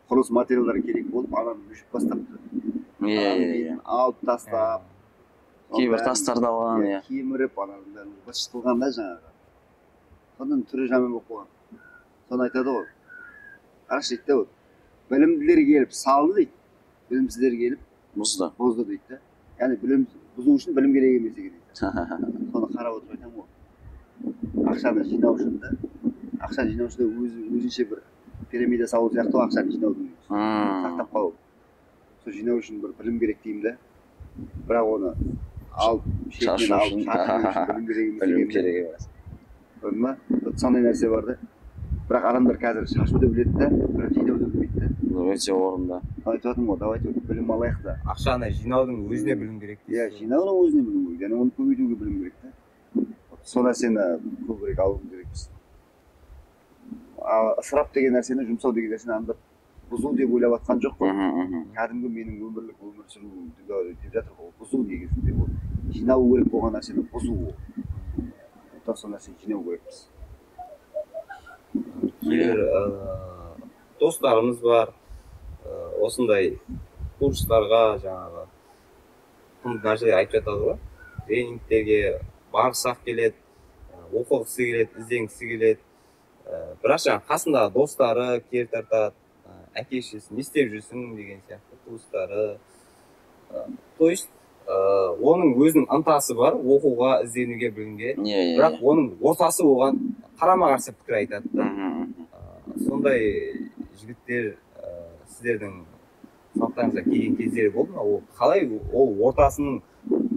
құрылыс материалдары керек болып, ананы мүшіп бастапты. Алып тастап,
кейбір тастарды алған,
кеміріп, ананы быш қылғанда жаңағы. Содан түрі жаман болып қойған. Соны айтады ғой. Қарашы дейді ғой. Білімділер келіп салды дейді. Білімсіздер келіп бұзды дейді. Яғни бұзу үшін білім керек емес екен дейді. Соны қарап отырып айтамын ғой. Ақшаны жинау үшін да, ақшаны жинау үшін де өзінше бір пирамида салу сияқты ақшаны жинаудың сақтап қалу. Сол жинау үшін бір білім керек деймін да. Бірақ оны алып, шетінен алып, шатыру үшін білім керек емес. Көрдің ма? Сондай нәрсе бар да. Бірақ адамдар қазір шашуды біледі да, бірақ жинауды білмейді да.
Өте орында.
Айтып жатырмын ғой, давайте білім алайық та.
Ақшаны жинаудың өзіне білім керек.
Иә, жинаудың өзіне білім керек. Яғни оны көбейтуге білім керек та. Сол нәрсені көбірек алуымыз керекпіз. Ысырап деген нәрсені, жұмсау деген нәрсені адамдар бұзу деп ойлап жатқан жоқ қой. Кәдімгі менің өмірлік өмір сүру деп жатыр ғой. Бұзу негізінде ол. Жинау керек болған нәрсені бұзу ол. Сол нәрсені жинау керекпіз.
Кейбір достарымыз бар, осындай курстарға жаңағы нәрселер айтып жатады ғой. Тренингтерге барсақ келеді, оқығысы келеді, ізденгісі келеді. Бірақ жаңағы қасында достары кері тартады, әке-шешесі не істеп жүрсің деген сияқты туыстары. То есть оның өзінің ынтасы бар оқуға, ізденуге, білімге. Бірақ оның ортасы оған қарама-қарсы пікір айтады. Сондай жігіттер сіздердің сабақтарыңызға келген кездері болды ма? Ол қалай ол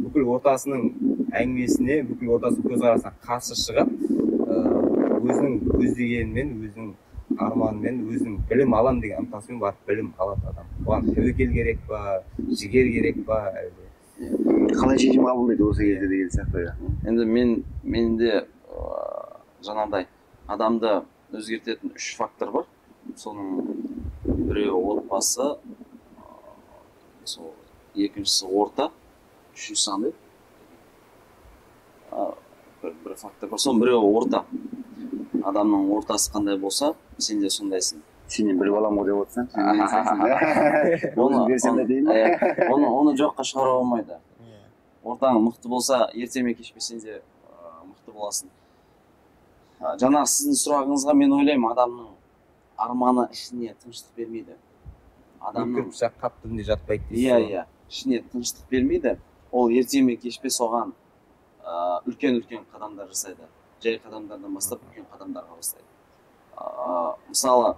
бүкіл ортасының әңгімесіне, бүкіл ортасының көзқарасына қарсы шығып, өзінің көздегенімен, өзінің арманымен өзінің білім алам деген ынтасымен барып білім алады адам. Оған тәуекел керек па, жігер керек па, әлде
қалай шешім қабылдайды осы кезде деген сияқты.
Енді менде жаңағыдай адамды өзгертетін 3 фактор бар. Соның біреуі отбасы, сол екіншісі орта, үшіншісі қандай? Бір фактор бар. Соның біреуі орта. Адамның ортасы қандай болса, сен де сондайсың.
Сенен біліп аламын ғой деп отырсаң. Оны берсем де дейін бе?
Оны жоққа шығаруға болмайды. Ортаң мықты болса, ерте ме кеш пе сен де мықты боласың. Жаңағы сіздің сұрағыңызға мен ойлаймын, адамның арманы ішіне тыныштық бермейді.
Адамның пышақ қап түбінде жатпайды дейсіз.
Иә, ішіне тыныштық бермейді. Ол ерте ме кеш пе соған үлкен қадамдар жасайды. Жай қадамдардан бастап үлкен қадамдарға бастайды. Мысалы,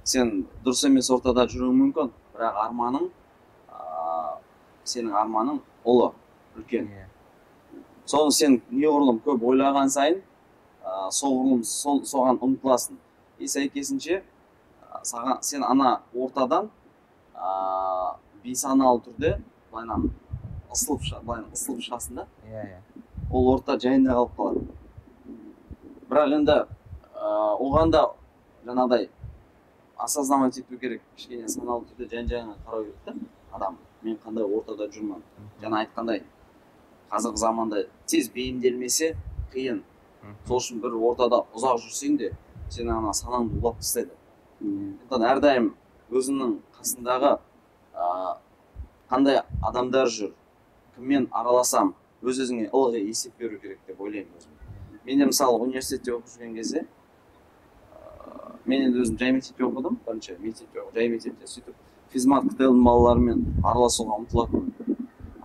сен дұрыс емес ортада жүруің мүмкін, бірақ арманың, сенің арманың ұлы, үлкен. Соны сен неғұрлым көп ойлаған сайын, соған ұмтыласың. Сәйкесінше, сен ана ортадан бейсаналы түрде былайынан ысылып шығасың да. Ол орта жайында қалып қалады. Бірақ енді оған да жаңағыдай осознавать ету керек, кішкене саналы түрде жан-жағына қарау керек та. Адам, мен қандай ортада жүрмін. Жаңа айтқандай, қазіргі заманда тез бейімделмесе қиын. Сол үшін бір ортада ұзақ жүрсең де, сен ана санаңды улап тастайды. Әрдайым өзіңнің қасындағы қандай адамдар жүр, кіммен араласам, өз-өзіңе ылғи есеп беру керек деп ойлаймын өзім. Мен де мысалы университетте оқып жүрген кезде, мен енді өзім жай мектепте оқыдым, бірінші жай мектепте, сөйтіп физмат ктл балаларымен араласуға ұмтылатынмын.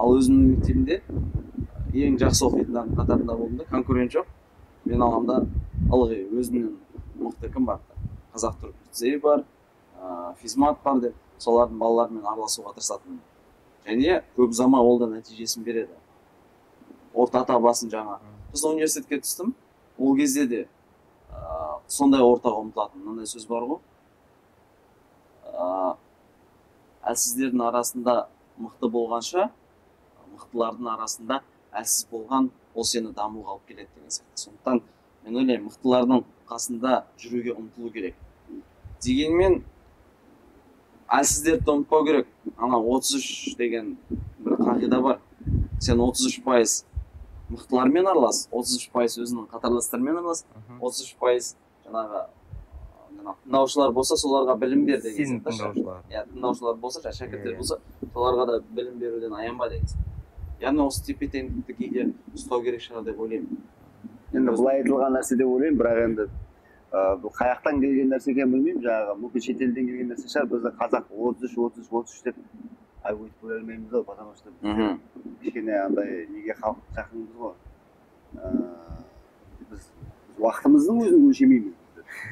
Ал өзімнің мектебімде ең жақсы оқитындардың қатарында болдым да, конкурент жоқ. Мен аламда ылғи өзімнен мықты кім бар? Қазақ түрік лицейі бар, физмат бар деп, солардың балаларымен араласуға тырысатынмын. Және көп ұзамай ол да нәтижесін береді. Орта табасын жаңа. Біз университетке түстім, ол кезде де сондай ортаға ұмтылатын. Мынандай сөз бар ғой. Әлсіздердің арасында мықты болғанша, мықтылардың арасында әлсіз болған, ол сені дамуға алып келеді деген сияқты. Сондықтан мен ойлаймын, мықтылардың қасында жүруге ұмтылу керек. Дегенмен әлсіздерді ұмытпау керек. Ана 33 деген бір қағида бар. Сен 33% мықтылармен аралас, 33% өзінің қатарластарымен аралас, 33% жаңағы тыңдаушылар болса, соларға білім бер деген.
Сенің тыңдаушылар.
Тыңдаушылар болса, шәкірттер болса, соларға да білім беруден аянба деген. Яғни осы тепе-теңдікті кейде ұстау керек шығар деп ойлаймын.
Енді былай айтылған нәрсе деп ойлаймын, бірақ енді бұл қаяқтан келген нәрсе екенін білмеймін, жаңағы мүмкін шетелден келген нәрсе шығар. Бізде қазақ 33 деп өйтіп көре алмаймыз ғой, потому что кішкене андай неге халық жақынбыз ғой. Біз уақытымыздың өзін өлшемейміз.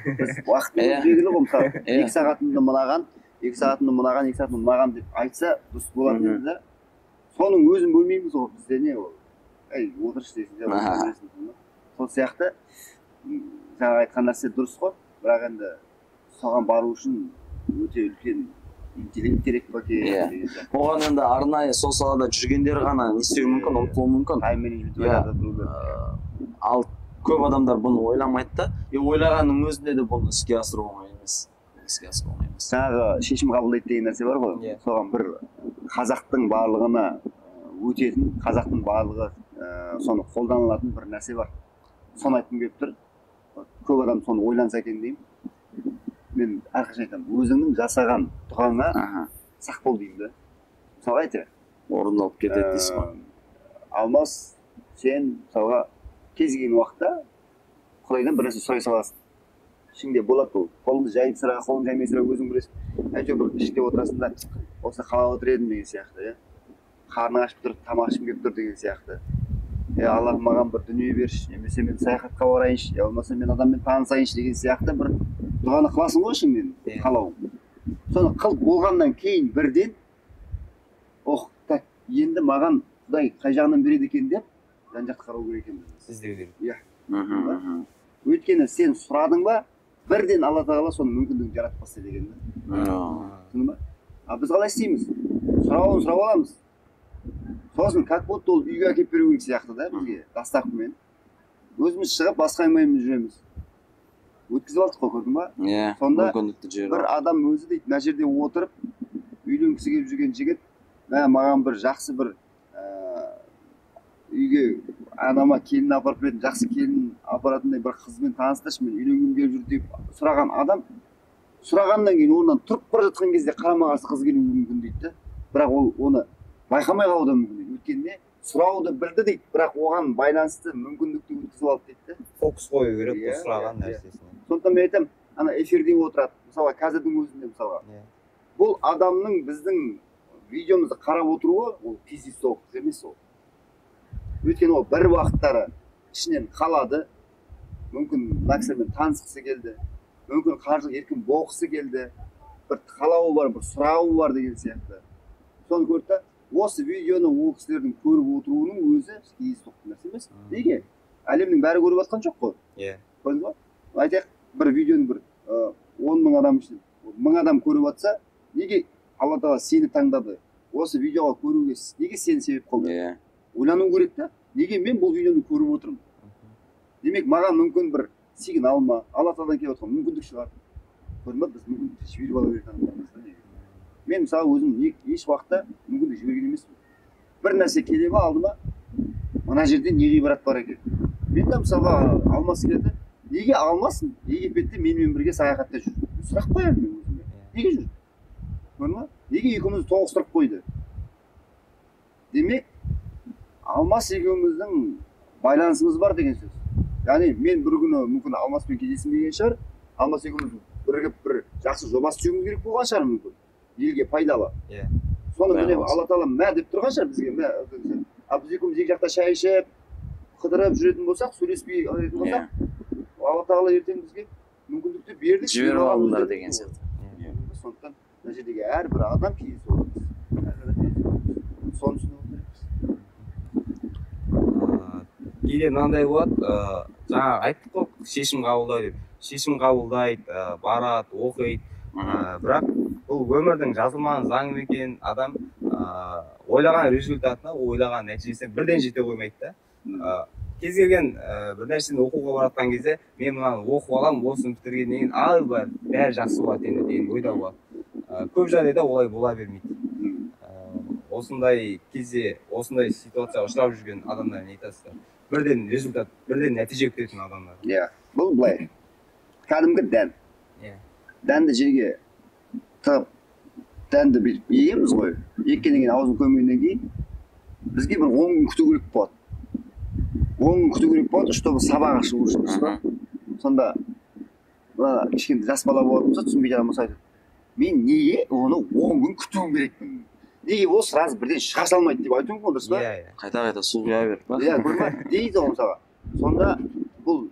Біз уақытымыз белгілі ғой, мысалы 2 сағатымды мынаған, 2 сағатымды мынаған, 2 сағатымды мынаған деп айтса дұрыс болады еді да. Соның өзін бөлмейміз ғой, бізде не ол? Отыршы дейсің. Сол сияқты жаңа айтқан нәрсе дұрыс қой, бірақ енді соған бару үшін өте үлкен интеллект керек па деген.
Оған енді арнайы сол салада жүргендер ғана не істеуі мүмкін, ұмтылуы мүмкін.
Тайм менеджмент ойлады біреулер.
Ал көп адамдар бұны ойламайды да, ойлағанның өзінде де бұны іске асыру оңай емес.
Жаңағы шешім қабылдайды деген нәрсе бар ғой. Соған бір қазақтың барлығына өтетін, қазақтың барлығы соны қолданылатын бір нәрсе бар. Соны айтқым келіп тұр. Көп адам соны ойланса екен деймін. Мен әрқашан айтамын, өзіңнің жасаған дұғаңа сақ бол деймін да. Мысалға айтайық.
Орындалып кетеді дейсіз ғой.
Алмас, сен мысалға кез келген уақытта Құдайдан бір нәрсе сұрай саласың. Ішіңде болады ол. Қолыңды жайып сұра, қолыңды жаймай сұра, өзің білесің. Әйтеуір бір іште отырасың да, осы қалап отыр едім деген сияқты, қарның ашып тұр, тамақ ішкім келіп тұр деген сияқты. Аллах маған бір дүние берші, немесе мен саяхатқа барайыншы, болмаса мен адаммен танысайыншы деген сияқты бір дұғаны қыласың ғой ішіңнен, қалауың. Соны қылып болғаннан кейін бірден, так, енді маған Құдай қай жағынан береді екен деп, жан-жақты қарау керек екен.
Іздеу керек.
Иә. Өйткені сен сұрадың ба, бірден алла тағала соның мүмкіндігін жаратып тастайды екен да. Түсіндің ба? А біз қалай істейміз? Сұрауын сұрап аламыз. Сосын как будто ол үйге әкеліп беру керек сияқты да бізге доставкамен. Өзіміз шығып басқа айналмай жүреміз. Өткізіп алдық қой, көрдің ба?
Иә.
Сонда
мүмкіндікті жер
бір адам өзі дейді, мына жерде отырып үйленгісі келіп жүрген жігіт, маған бір жақсы бір үйге анама келін апарып беретін, жақсы келін апаратындай бір қызбен таныстыршы, мен үйленгім келіп жүр деп сұраған адам, сұрағаннан кейін орнынан тұрып бара жатқан кезде қарама қарсы қыз келуі мүмкін дейді да. Бірақ ол оны байқамай қалуы да мүмкін дейді. Өйткені сұрауды білді дейді, бірақ оған байланысты мүмкіндікті өткізіп алды дейді да.
Фокус қою керек сұраған нәрсесіне.
Сондықтан мен айтамын, ана эфирде отырады, мысалы қазірдің өзінде мысалға. Бұл адамның біздің видеомызды қарап отыруы, ол кездейсоқ емес ол. Өйткені ол бір уақыттары ішінен қалады, мүмкін мына кісімен танысқысы келді, мүмкін қаржылық еркін болғысы келді, бір қалауы бар, бір сұрауы бар деген сияқты. Соны көрді да, осы видеоны ол кісілердің көріп отыруының өзі кездейсоқ нәрсе емес. Неге? Әлемнің бәрі көріп жатқан жоқ қой. Көрдіңіз ба? Айтайық, бір видеоны бір 10 мың адам үшін 1000 адам көріп жатса, неге Алла тағала сені таңдады? Осы видеоға көруге неге сені себеп қылды? Ойлану керек та, неге мен бұл видеоны көріп отырмын? Демек, маған мүмкін бір сигнал ма, Алла тағаладан келіп отқан мүмкіндік шығар. Көрдің ба, біз мүмкіндікті жіберіп ала беретін адамдармыз. Мен мысалы өзім еш уақытта мүмкіндік жіберген емеспін. Бір нәрсе келе ма алдыма, мына жерде не ғибрат бар екен. Мен де мысалға алмасы келеді, неге алмасын? Египетте менімен бірге саяхатта жүр. Сұрақ қоямын мен өзіме. Неге жүр? Көрдің ба? Неге екеумізді тоғыстырып қойды? Демек, Алмас екеуміздің байланысымыз бар деген сөз. Яғни мен бір күні мүмкін Алмаспен кездесім келген шығар, Алмас екеуміз бірігіп бір жақсы жоба істеуіміз керек болған шығар мүмкін. Елге пайдалы. Соны міне Алла тағала мә деп тұрған шығар бізге. Ал біз екеуміз екі жақта шай ішіп, қыдырып жүретін болсақ, сөйлеспей жүретін болсақ, Алла тағала ертең бізге мүмкіндікті берді.
Жіберіп алыңдар деген сияқты.
Сондықтан мына жердегі әрбір адам кездейсоқ емес. Соны түсіну керекпіз.
Кейде мынандай болады, жаңа айттық қой, шешім қабылдайды деп. Шешім қабылдайды, барады, оқиды. Бірақ бұл өмірдің жазылмаған заңы екен, адам ойлаған результатына, ойлаған нәтижесіне бірден жете қоймайды да. Кез келген бір нәрсені оқуға баратқан кезде, мен мынаны оқып аламын, осыны бітіргеннен кейін бәрі жақсы болады енді деген ойда болады. Көп жағдайда олай бола бермейді. Осындай кезде, осындай ситуацияға ұшырап жүрген адамдар не айтасыздар? Бірден результат, бірден нәтиже күтетін адамдар.
Бұл былай. Кәдімгі дән. Дәнді жерге тығып, дәнді егеміз ғой. Еккеннен кейін аузын көмгеннен кейін бізге бір 10 күн күту керек болады. 10 күн күту керек болады, чтобы сабағы шығу үшін. Сонда мына кішкентай жас бала болатын болса, түсінбейтін адам болса айтады. Мен неге оны 10 күн күтуім керекпін? Неге ол сразу бірден шыға салмайды деп айтуым ғой, дұрыс па?
Қайта су құя беріп па?
Көрдің ба? Дейді ғой мысалға. Сонда бұл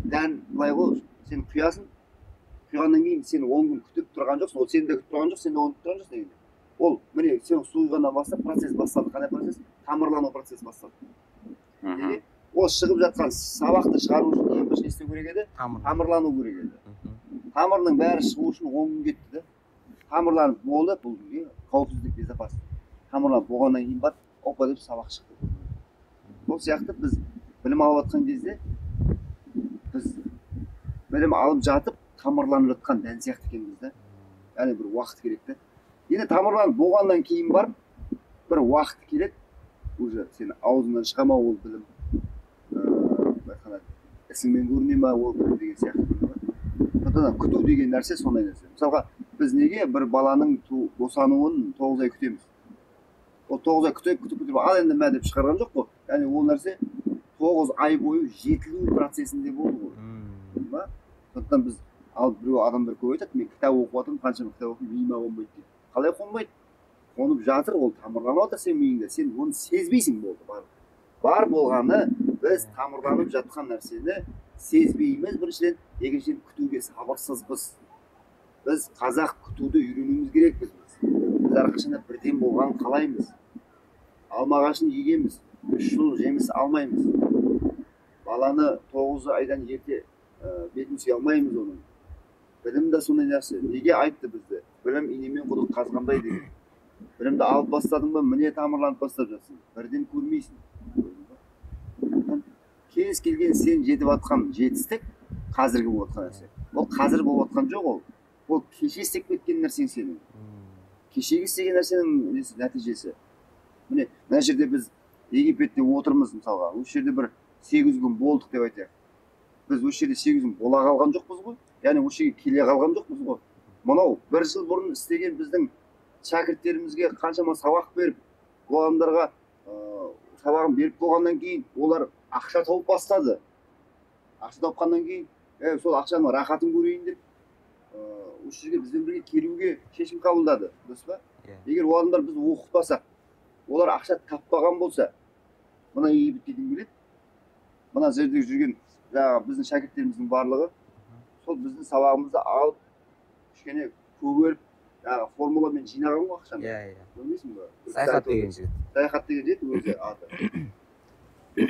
дән былай ғой, сен құясың, құйғаннан кейін сен 10 күн күтіп тұрған жоқсың, ол сені де күтіп тұрған жоқ, сен де оны күтіп тұрған жоқсың дегенде. Ол міне сен су құйғаннан бастап процесс басталды. Қандай процесс? Тамырлану процесі басталды. Ол шығып жатқан сабақты шығару үшін ең бірінші не істеу керек еді? Тамырлану керек еді. Тамырының бәрі шығу үшін 10 күн кетті да. Тамырланып болды, бұл қауіпсіздік, безопасность. Тамырланып болғаннан кейін барып, опа деп сабақ шықты. Бұл сияқты біз білім алып жатқан кезде, біз білім алып жатып, тамырланып жатқан дән сияқты екенбіз да. Яғни бір уақыт керек та. Енді тамырланып болғаннан кейін барып, бір уақыт келеді, уже сен аузыңнан шыға ма ол білім, ісіңмен көріне ма ол білім деген сияқты. Күту деген нәрсе сондай нәрсе. Мысалға, біз неге бір баланың босануын 9 ай күтеміз? Ол 9 ай күтіп, ал енді мә деп шығарған жоқ қой. Яғни ол нәрсе 9 ай бойы жетілу процесінде болды ғой. Сондықтан біз алып біреу адамдар көп айтады, мен кітап оқып жатырмын, қаншама кітап оқып, миыма қонбайды дейді. Қалай қонбайды? Қонып жатыр, ол тамырланып жатыр сен миыңда, сен оны сезбейсің болды. Бар болғаны біз тамырланып жатқан нәрсені сезбейміз біріншіден, екіншіден күтуге сабырсызбыз. Біз қазақ күтуді үйренуіміз керекпіз. Біз әрқашанда бірден болған қалаймыз. Алма ағашын егеміз, 3 жыл жеміс алмаймыз. Баланы 9 айдан ерте бетін сүйе алмаймыз оның. Білім де сондай нәрсе. Неге айтты бізді? Білім инемен құдық қазғандай деген. Білімді алып бастадың ба, міне тамырланып бастап жатсың. Бірден көрмейсің. Кез келген сен жетіп атқан жетістік қазіргі болып атқан нәрсе. Ол қазір болып атқан жоқ ол. Ол кеше істеп кеткен нәрсең сенің. Кешегі істеген нәрсенің нәтижесі. Міне, мына жерде біз Египетте отырмыз мысалға. Осы жерде бір 8 күн болдық деп айтайық. Біз осы жерде 8 күн бола қалған жоқпыз ғой. Яғни осы жерге келе қалған жоқпыз ғой. Мынау 1 жыл бұрын істеген біздің шәкірттерімізге қаншама сабақ беріп, ол адамдарға сабағын беріп болғаннан кейін олар ақша тауып бастады. Ақша тапқаннан кейін, сол ақшаның рахатын көрейін деп, осы жерге бізбен бірге келуге шешім қабылдады, дұрыс па? Егер ол адамдар біз оқытпасақ, олар ақша таппаған болса, мына Египетке дейін келеді. Мына жерде жүрген біздің шәкірттеріміздің барлығы сол біздің сабағымызды алып, кішкене көгеріп, формуламен жинаған ғой ақшаны. Көрмейсің ба?
Саяхат деген жігіт.
Саяхат деген жігіт өзі аты.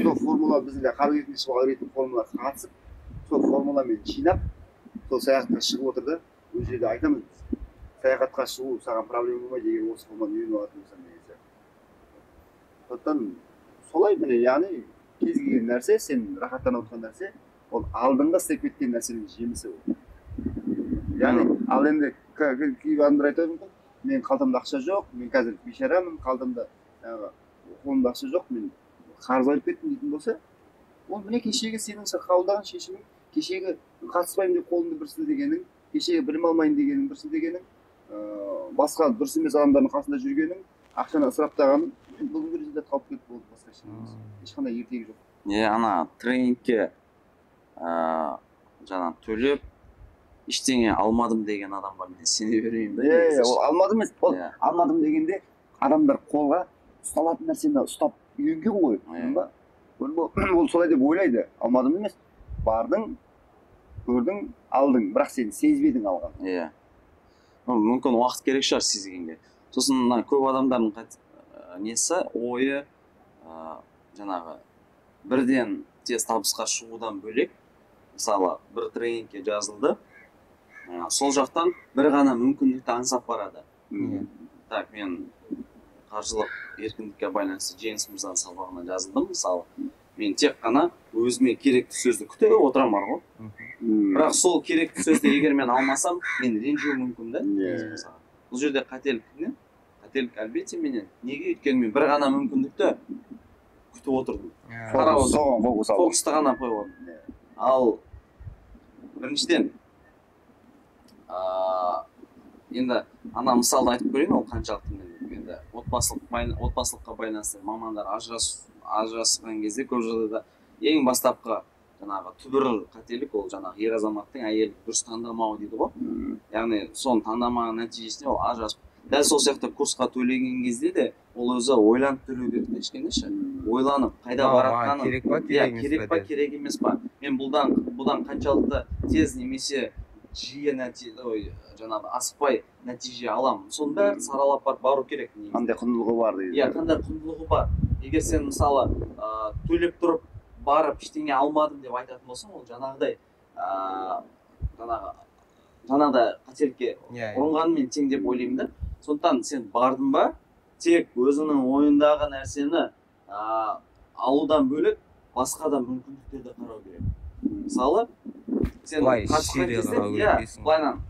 Сол формула біздің қаргетінде суға үйреткен формула қатысып, сол формуламен жинап, сол саяхатқа шығып отыр да, өз жерде айтамыз біз. Саяхатқа шығу саған проблема болмайды, егер осы форманы үйреніп алатын болсаң деген сияқты. Сондықтан солай міне, яғни кез келген нәрсе, сен рахаттанып отқан нәрсе, ол алдыңғы істеп кеткен нәрсенің жемісі ол. Яғни, ал енді кейбір адамдар айтады мүмкін, мен қалтамда ақша жоқ, мен қазір бейшарамын, қалтамда қолымда ақша жоқ, мен қарыз алып кеттім дейтін болса, ол міне кешегі сенің қабылдаған шешімің, кешегі қатыспаймын деп қолыңды бір сілтегенің, кешегі білім алмайын дегенің, бір сілтегенің, басқа дұрыс емес адамдардың қасында жүргенің, ақшаны ысыраптағаның, бүгінгі результат қалып кетіп болды, басқа ештеңе. Ешқандай ертегі жоқ.
Ана тренингке жаңа төлеп ештеңе алмадым деген адамға мен сене берейін бе?
Ол алмадым емес, ол алмадым дегенде адамдар қолға ұсталатын нәрсені ұстап үйренген ғой, ол солай деп ойлайды. Алмадым емес, бардың, көрдің, алдың, бірақ сен сезбедің алған.
Мүмкін уақыт керек шығар сезгенге. Сосын көп адамдардың несі, ойы жаңағы бірден тез табысқа шығудан бөлек, мысалы бір тренингке жазылды, сол жақтан бір ғана мүмкіндікті аңсап барады. Так, мен қаржылық еркіндікке байланысты Джеймс мырзаның сабағына жазылдым, мысалы. Мен тек қана өзіме керекті сөзді күте отырам бар ғой. Бірақ сол керекті сөзді егер мен алмасам, мен ренжуім мүмкін да. Бұл жерде қателік не? Қателік әлбетте менен. Неге? Өйткені мен бір ғана мүмкіндікті күтіп отырдым. Фокусты ғана қойып отырдым. Ал біріншіден енді ана мысалды айтып көрейін, ол қаншалықты енді отбасылыққа байланысты мамандар ажырасқан кезде көп жағдайда ең бастапқы жаңағы түбір қателік ол жаңағы ер азаматтың әйелді дұрыс таңдамауы дейді ғой. Яғни соны таңдамаған нәтижесінде ол ажырасып. Дәл сол сияқты курсқа төлеген кезде де ол өзі ойланып төлеу керек те, кішкенеше. Ойланып, қайда баратқанын, керек па, керек емес па. Мен бұдан қаншалықты тез немесе жиі жаңағы асықпай нәтиже аламын. Соның бәрін саралап бару керек.
Қандай құндылығы бар дейді.
Қандай құндылығы бар. Егер сен мысалы төлеп тұрып барып ештеңе алмадым деп айтатын болсаң, ол жаңағыдай қателікке ұрынғанмен тең деп ойлаймын да. Сондықтан сен бардың ба, тек өзінің ойындағы нәрсені алудан бөлек басқа да мүмкіндіктерді қарау керек. Мысалы, сен қатысқан кезде, былайнан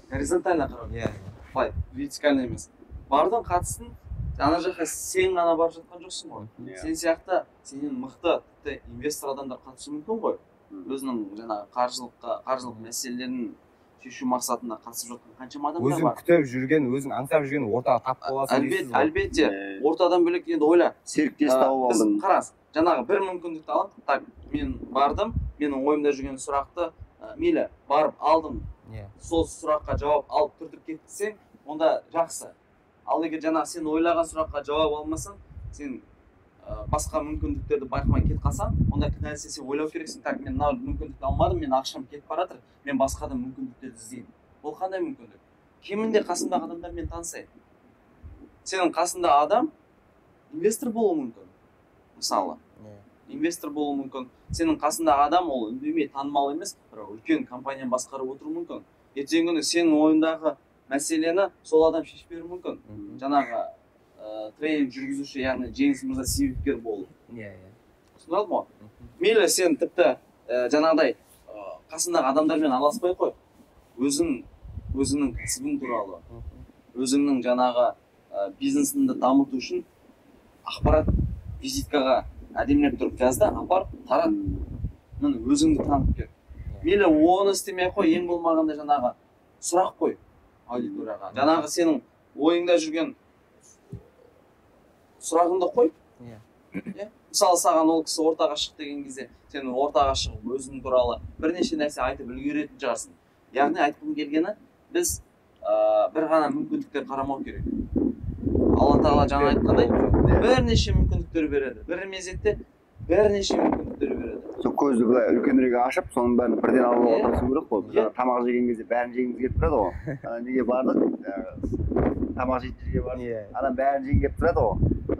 горизонтально қарау керек. Былай, вертикально емес. Бардың қатысын, ана жаққа сен ғана барып жатқан жоқсың ғой. Сен сияқты, сенен мықты инвестор адамдар қатысу мүмкін ғой. Өзінің жаңағы қаржылық мәселелерін шешу мақсатында қатысып жатқан қаншама адамдар бар.
Өзің күтіп жүрген, өзің аңсап жүрген ортаға тап боласың дейсіз ғой.
Әлбетте, ортадан бөлек енді ойла.
Серіктес тауып алдың.
Қарас, жаңағы бір мүмкіндікті алып, так, мен бардым, менің ойымда жүрген сұрақты, мейлі, барып алдым. Сол сұраққа жауап алып түртіп кетсең, онда жақсы. Ал егер жаңағы сен ойлаған сұраққа жауап алмасаң, сен басқа мүмкіндіктерді байқамай кетіп қалсаң, онда кінәлі сен ойлау керексің. Так, мен мына мүмкіндікті алмадым, мен ақшам кетіп баратыр, мен басқа да мүмкіндіктерді іздеймін. Ол қандай мүмкіндік? Кемінде қасымдағы адамдармен танысайын. Сенің қасында адам инвестор болуы мүмкін. Мысалы, инвестор болуы мүмкін. Сенің қасындағы адам ол үндемей танымал емес, бір үлкен компанияны басқарып отыруы мүмкін. Ертеңгі күні сенің ойыңдағы мәселені сол адам шешіп беруі мүмкін. Жаңағы трейдинг жүргізуші, яғни Жеңіс мырза себепкер болып.
Иә.
Түсініп ма? Мейлі сен тіпті жаңағыдай қасындағы адамдармен араласпай қой. Өзіңнің кәсібің туралы, өзіңнің жаңағы бизнесіңді дамыту үшін ақпарат визиткаға әдемілеп тұрып жаз да, апар, тарат. Міне өзіңді танып кел. Мейлі оны істемей қой, ең болмағанда жаңағы сұрақ қой аудиторияға. Жаңағы сенің ойыңда жүрген сұрағыңды қой. Мысалы саған ол кісі ортаға шық деген кезде, сен ортаға шығып өзің туралы бірнеше нәрсе айтып үлгеретін шығарсың. Яғни айтқым келгені, біз бір ғана мүмкіндіктер қарамау керек. Алла Тағала жаңа айтқандай, бірнеше мүмкіндіктер береді. Бір мезетте бірнеше мүмкіндіктер береді.
Сол көзді былай үлкенірек ашып, соның бәрін бірден алып отырсың керек қой. Біз тамақ жеген кезде бәрін жегіміз келіп тұрады ғой. Неге бардық? Тамақ жейтін жерге бардық. Адам бәрін жеген келіп тұрады ғой.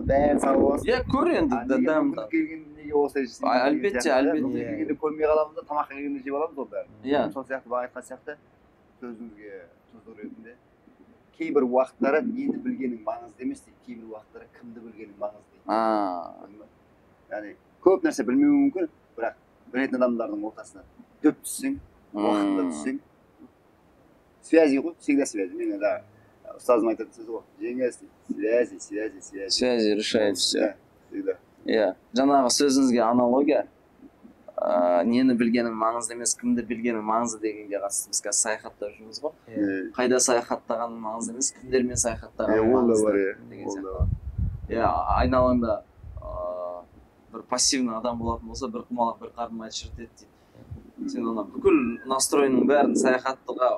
Бәрін салып аласың.
Иә, көр енді
мүмкіндік келгенде неге осылай жасайсың?
Әлбетте.
Мүмкіндік келгенде көрмей қаламыз да, тамақ келгенде жеп аламыз ғой бәрін.
Иә.
Сол сияқты баға айтқан сияқты сөзіңізге тұздық ретінде кейбір уақыттары нені білгенің маңызды емес дейді, кейбір уақыттары кімді білгенің маңызды дейді. Яғни көп нәрсе білмеуі мүмкін, бірақ білетін адамдардың ортасына дөп түссең, уақытында түссең, связи ғой, всегда связи. Мен да ұстазым айтатын сөзі ғой, Жеңіс, связи.
Связи решает все.
Всегда.
Иә, жаңағы сөзіңізге аналогия, нені білгенің маңызды емес, кімді білгенің маңызды дегенге қатысты біз қазір саяхаттап жүрміз ғой. Қайда саяхаттағаның маңызды емес, кімдермен саяхаттағаның маңызды деген сияқты. Иә, айналаңда бір пассивный адам болатын болса, бір құмалақ, бір қарын май шырт ет дейді. Сен оны бүкіл настройының бәрін саяхаттыға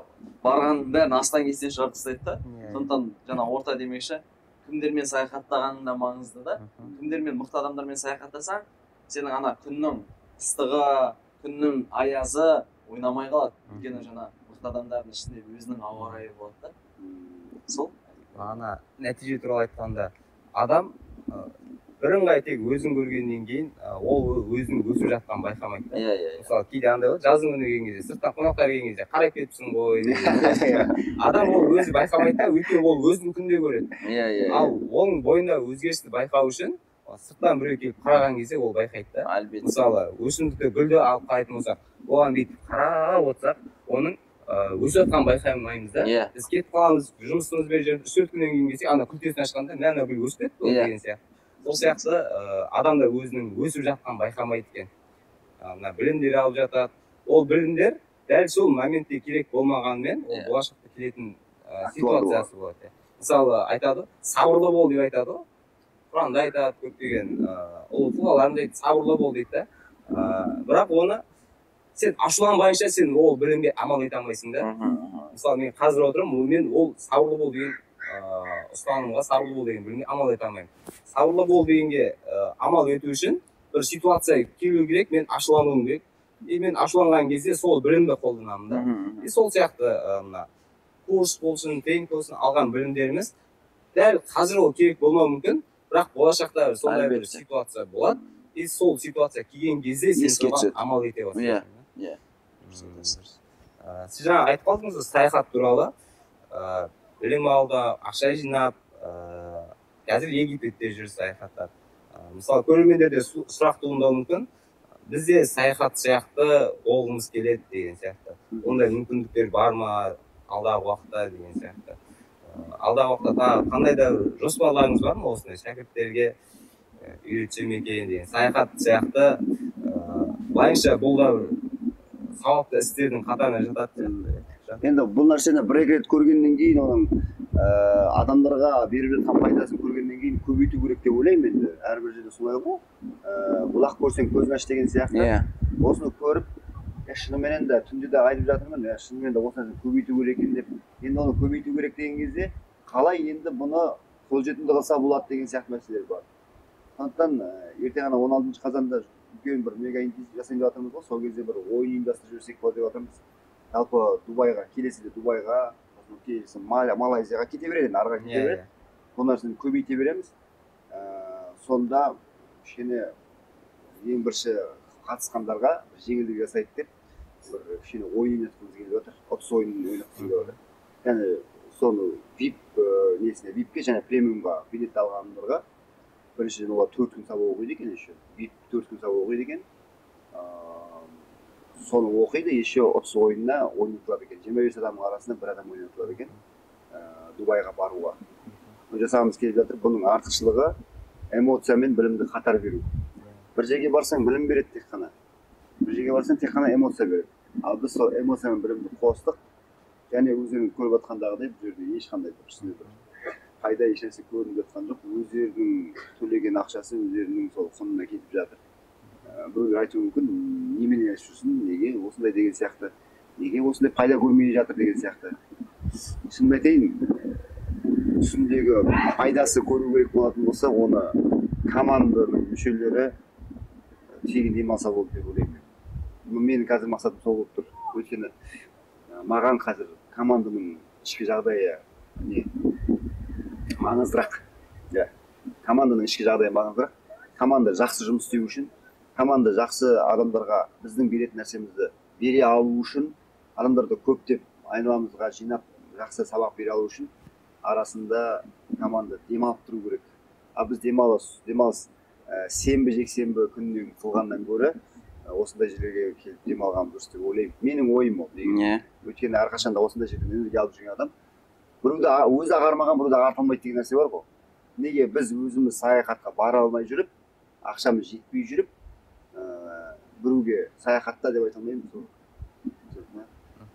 барғанның бәрін астан кестен шығарып тастайды да. Сондықтан жаңа орта демекші, кімдермен саяхаттағаның да маңызды да. Кімдермен мықты адамдармен саяхаттасаң, сенің ана күннің ыстығы, күннің аязы ойнамай қалады. Өйткені жаңа мықты адамдардың ішінде өзінің ауа райы болады да. Сол?
Ана нәтиже туралы айтқанда, адам бірыңғай тек өзін көргеннен кейін ол өзінің өсіп жатқанын байқамайды. Мысалы кейде андай болады, жаздың күні келген кезде, сырттан қонақтар келген кезде қарап кетіпсің ғой. Адам ол өзі байқамайды да, өйткені ол өзін күнде көреді. Ал оның бойында өзгерісті байқау үшін сырттан біреу келіп қараған кезде ол байқайды да.
Әлбетте.
Мысалы өсімдікті гүлді алып қарайтын болсақ, оған бүйтіп қарап отырсақ, оның өсіп жатқанын байқамаймыз да. Біз кетіп қаламыз, жұмысымызбен жүріп, 3-4 күннен кейін келсек, ана күлтесін ашқанда, мә гүл өсіп кетті деген сияқты. Сол сияқты адамдар өзінің өсіп жатқанын байқамайды екен. Мына білімдер алып жатады. Ол білімдер дәл сол моментте керек болмағанымен, болашақта келетін ситуациясы болады. Мысалы айтады, сабырлы бол деп айтады ғой. Құранда айтады, көптеген ұлы тұлғаларында айтады, сабырлы бол дейді да. Бірақ оны сен ашуланбайынша сен ол білімге амал ете алмайсың да. Мысалы мен қазір отырмын, мен ол сабырлы бол деген ұстанымға, сабырлы бол деген білімге амал ете алмаймын. Сабырлы бол дегенге амал ету үшін бір ситуация келу керек, мен ашулануым керек. Мен ашуланған кезде сол білімді қолданамын да. Сол сияқты курс болсын, тренинг болсын алған білімдеріміз дәл қазір ол керек болмауы мүмкін, бірақ болашақта сондай бір ситуация болады. Сол ситуация келген кезде сен соған амал ете бастайсың. Сіз жаңа айтып қалдыңыз саяхат туралы, білім алды, ақша жинап, қазір Египетте жүр саяхаттап. Мысалы көрермендерде сұрақ туындауы мүмкін, бізде саяхат сияқты болғымыз келеді деген сияқты. Ондай мүмкіндіктер бар ма алдағы уақытта деген сияқты. Алдағы уақытта қандай да жоспарларыңыз бар ма осындай шәкірттерге үйретсем екен деген. Саяхат сияқты былайынша бұл да сауапты істердің қатарына жатады.
Енді бұл нәрсені бір-екі рет көргеннен кейін оның адамдарға беріп жатқан пайдасын көргеннен кейін көбейту керек деп ойлаймын енді. Әрбір жерде солай ғой. Бұлақ көрсең көзін аш деген сияқты. Осыны көріп, шынымен де түнде де айтып жатырмын, шынымен де осыны көбейту керек екен деп. Енді оны көбейту керек деген кезде қалай енді бұны қолжетімді қылса болады деген сияқты мәселелер бар. Сондықтан ертең ана 16 қазанда үлкен бір мега интенсив жасайын деп жатырмыз ғой. Сол кезде бір ойын ұйымдастырып жүрсек болады деп жатырмыз. Жалпы Дубайға, келесіде Дубайға, келесі Малайзияға кете береді, арға кете береді. Бұл нәрсені көбейте береміз. Сонда кішкене ең бірінші қатысқандарға жеңілдік жасайды деп бір кішкене ойын ойнатқымыз келіп жатыр. Ұтыс ойынын ойнатқымыз келіп жатыр. Яғни соны VIP несіне, VIP-ке және премиумға билет алғандарға біріншіден олар 4 күн сабақ оқиды екен еще. VIP 4 күн сабақ оқиды екен. Соны оқиды, еще ұтыс ойынына ойнатылады екен. 25 адамның арасында бір адам ойнатылады екен. Дубайға баруға. Жасағымыз келіп жатыр. Бұның артықшылығы эмоция мен білімді қатар беру. Bir жерге барсаң білім береді тек қана. Bir жерге барсаң тек қана эмоция береді. Ал біз сол эмоция мен білімді қостық. Және өздеріңіз көріп жатқандағыдай бұл жерде ешқандай бір пайда ешнәрсе көрініп жатқан жоқ. Өздерінің төлеген ақшасы өздерінің сол құнына кетіп жатыр. Біреулер айтуы мүмкін, немене айтып жүрсің, неге осындай деген сияқты, неге осындай пайда көрмей жатыр деген сияқты. Шынымды айтайын, үстіндегі пайдасы көру керек болатын болса, оны команданың мүшелері тегін демалса болды деп ойлаймын. Менің қазір мақсатым сол болып тұр. Өйткені маған қазір команданың ішкі жағдайы маңыздырақ. Команданың ішкі жағдайы маңыздырақ. Команда жақсы жұмыс істеу үшін, команда жақсы адамдарға біздің беретін нәрсемізді бере алу үшін, адамдарды көптеп айналамызға жинап, жақсы сабақ бере алу үшін арасында команда демалып тұру керек. Біз демалыс сенбі жексенбі күннен қылғаннан гөрі осындай жерлерге келіп демалған дұрыс деп ойлаймын. Менің ойым ол. Өйткені әрқашанда осындай жерден энергия алып жүрген адам біреуді өзі ағармаған, біреуді ағартылмайды деген нәрсе бар ғой. Неге біз өзіміз саяхатқа бара алмай жүріп, ақшамыз жетпей жүріп, біреуге саяхатта деп айта алмаймыз.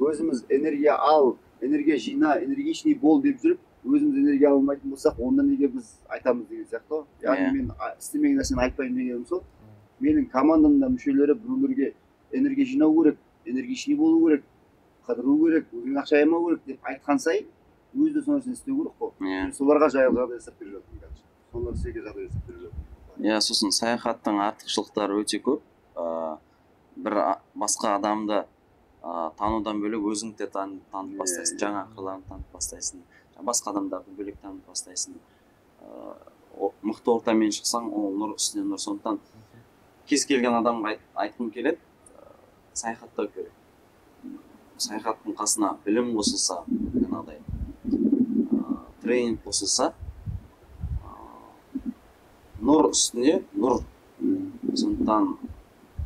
Өзіміз энергия ал, энергия жина, энергичный бол деп жүріп, өзіміз энергия алмайтын болсақ, онда неге біз айтамыз деген сияқты. Яғни мен істемеген нәрсені айтпаймын дегенім сол. Менің командамда мүшелері біреулерге энергия жинау керек, энергичный болу керек, қыдыру керек, өзің ақша аямау керек деп айтқан сайын, өзі де соны істеу керек қой. Соларға жағдай жасап беріп жатырмын қазір. Солар сізге жағдай жасап беріп жатырмын.
Сосын саяхаттың артықшылықтары өте көп. Бір басқа адамды танудан бөлек өзіңді де танып бастайсың, жаңа қырларын танып бастайсың, басқа адамдарды бөлек танып бастайсың. Мықты ортамен шықсаң, ол нұр үстіне нұр. Сондықтан кез келген адамға айтқым келеді, саяхаттау керек. Саяхаттың қасына білім қосылса, жаңағыдай тренинг қосылса, нұр үстіне нұр. Сондықтан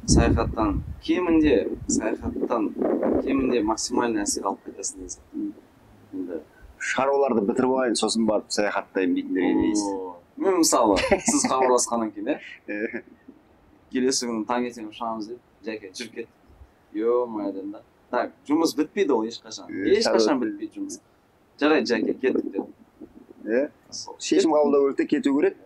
саяхаттан кемінде максимальный әсер алып кетесің дейсің.
Шаруаларды бітіріп алайын, сосын барып саяхаттаймын дейтіндерге дейсіз.
Мен мысалы, сіз хабарласқаннан кейін, келесі күні таңертең ұшамыз деп, жәке жүріп кет. Ё-мое дедім да. Так, жұмыс бітпейді ол ешқашан. Ешқашан бітпейді жұмыс. Жарайды, жәке, кеттік деп.
Шешім қабылдау керек те, кету керек.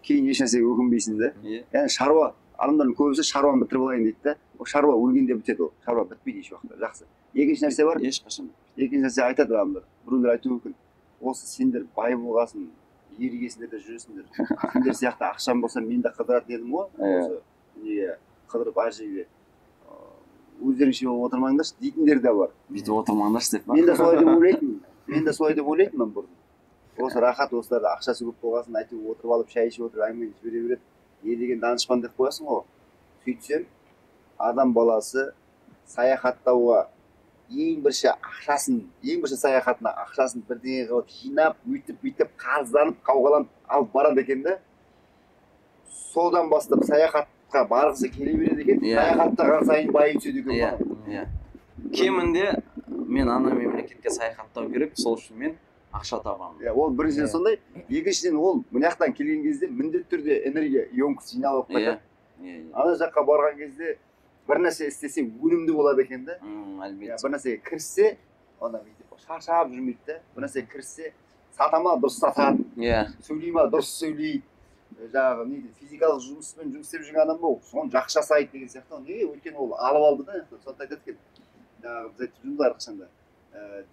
Кейін ешнәрсеге өкінбейсің да. Яғни шаруа, адамдардың көбісі шаруаны бітіріп алайын дейді да. Ол шаруа өлгенде бітеді ол. Шаруа бітпейді еш уақытта. Жақсы. Екінші нәрсе бар.
Ешқашан.
Екінші нәрсе айтады адамдар. Біреулер айтуы мүмкін. Осы сендер бай болғасын, ерігесіңдер де жүресіңдер. Сендер сияқты ақшам болса мен де қыдыратын едім ғой. Осы неге қыдырып ар жерге өздеріңше болып отырмаңдаршы дейтіндер де бар.
Бүйтіп отырмаңдаршы деп.
Мен де солай деп ойлайтынмын бұрын. Осы рахат, осыларды ақшасы көп болғасын, айтып отырып алып, шай ішіп отырып, әңгіме жібере береді. Деген данышпан деп қоясың ғой. Сөйтсем, адам баласы саяхаттауға ең бірінші саяхатына ақшасын бірдеңе қылып жинап, өйтіп, қарызданып, қауғаланып алып барады екен де. Содан бастап саяхатқа барғысы келе береді екен. Саяхаттаған сайын байып түседі екен.
Кемінде мен ана мемлекетке саяхаттау керек, сол үшін мен ақша табамын.
Ол біріншіден сондай, екіншіден ол мынаяқтан келген кезде міндетті түрде энергия емкіс жиналып қайтады. Ана жаққа барған кезде бір нәрсе істесе өнімді болады екен да. Бір нәрсеге кіріссе, онда бүйтіп шаршап жүрмейді да. Бір нәрсеге кіріссе, сата ма дұрыс сатады, сөйлей ма дұрыс сөйлейді. Жаңағы физикалық жұмыспен жұмыс істеп жүрген адам бол, соны жақсы жасайды деген сияқты. Неге? Өйткені ол алып алды да, сонда айтады екен. Жаңағы біз айтып жүрміз әрқашанда.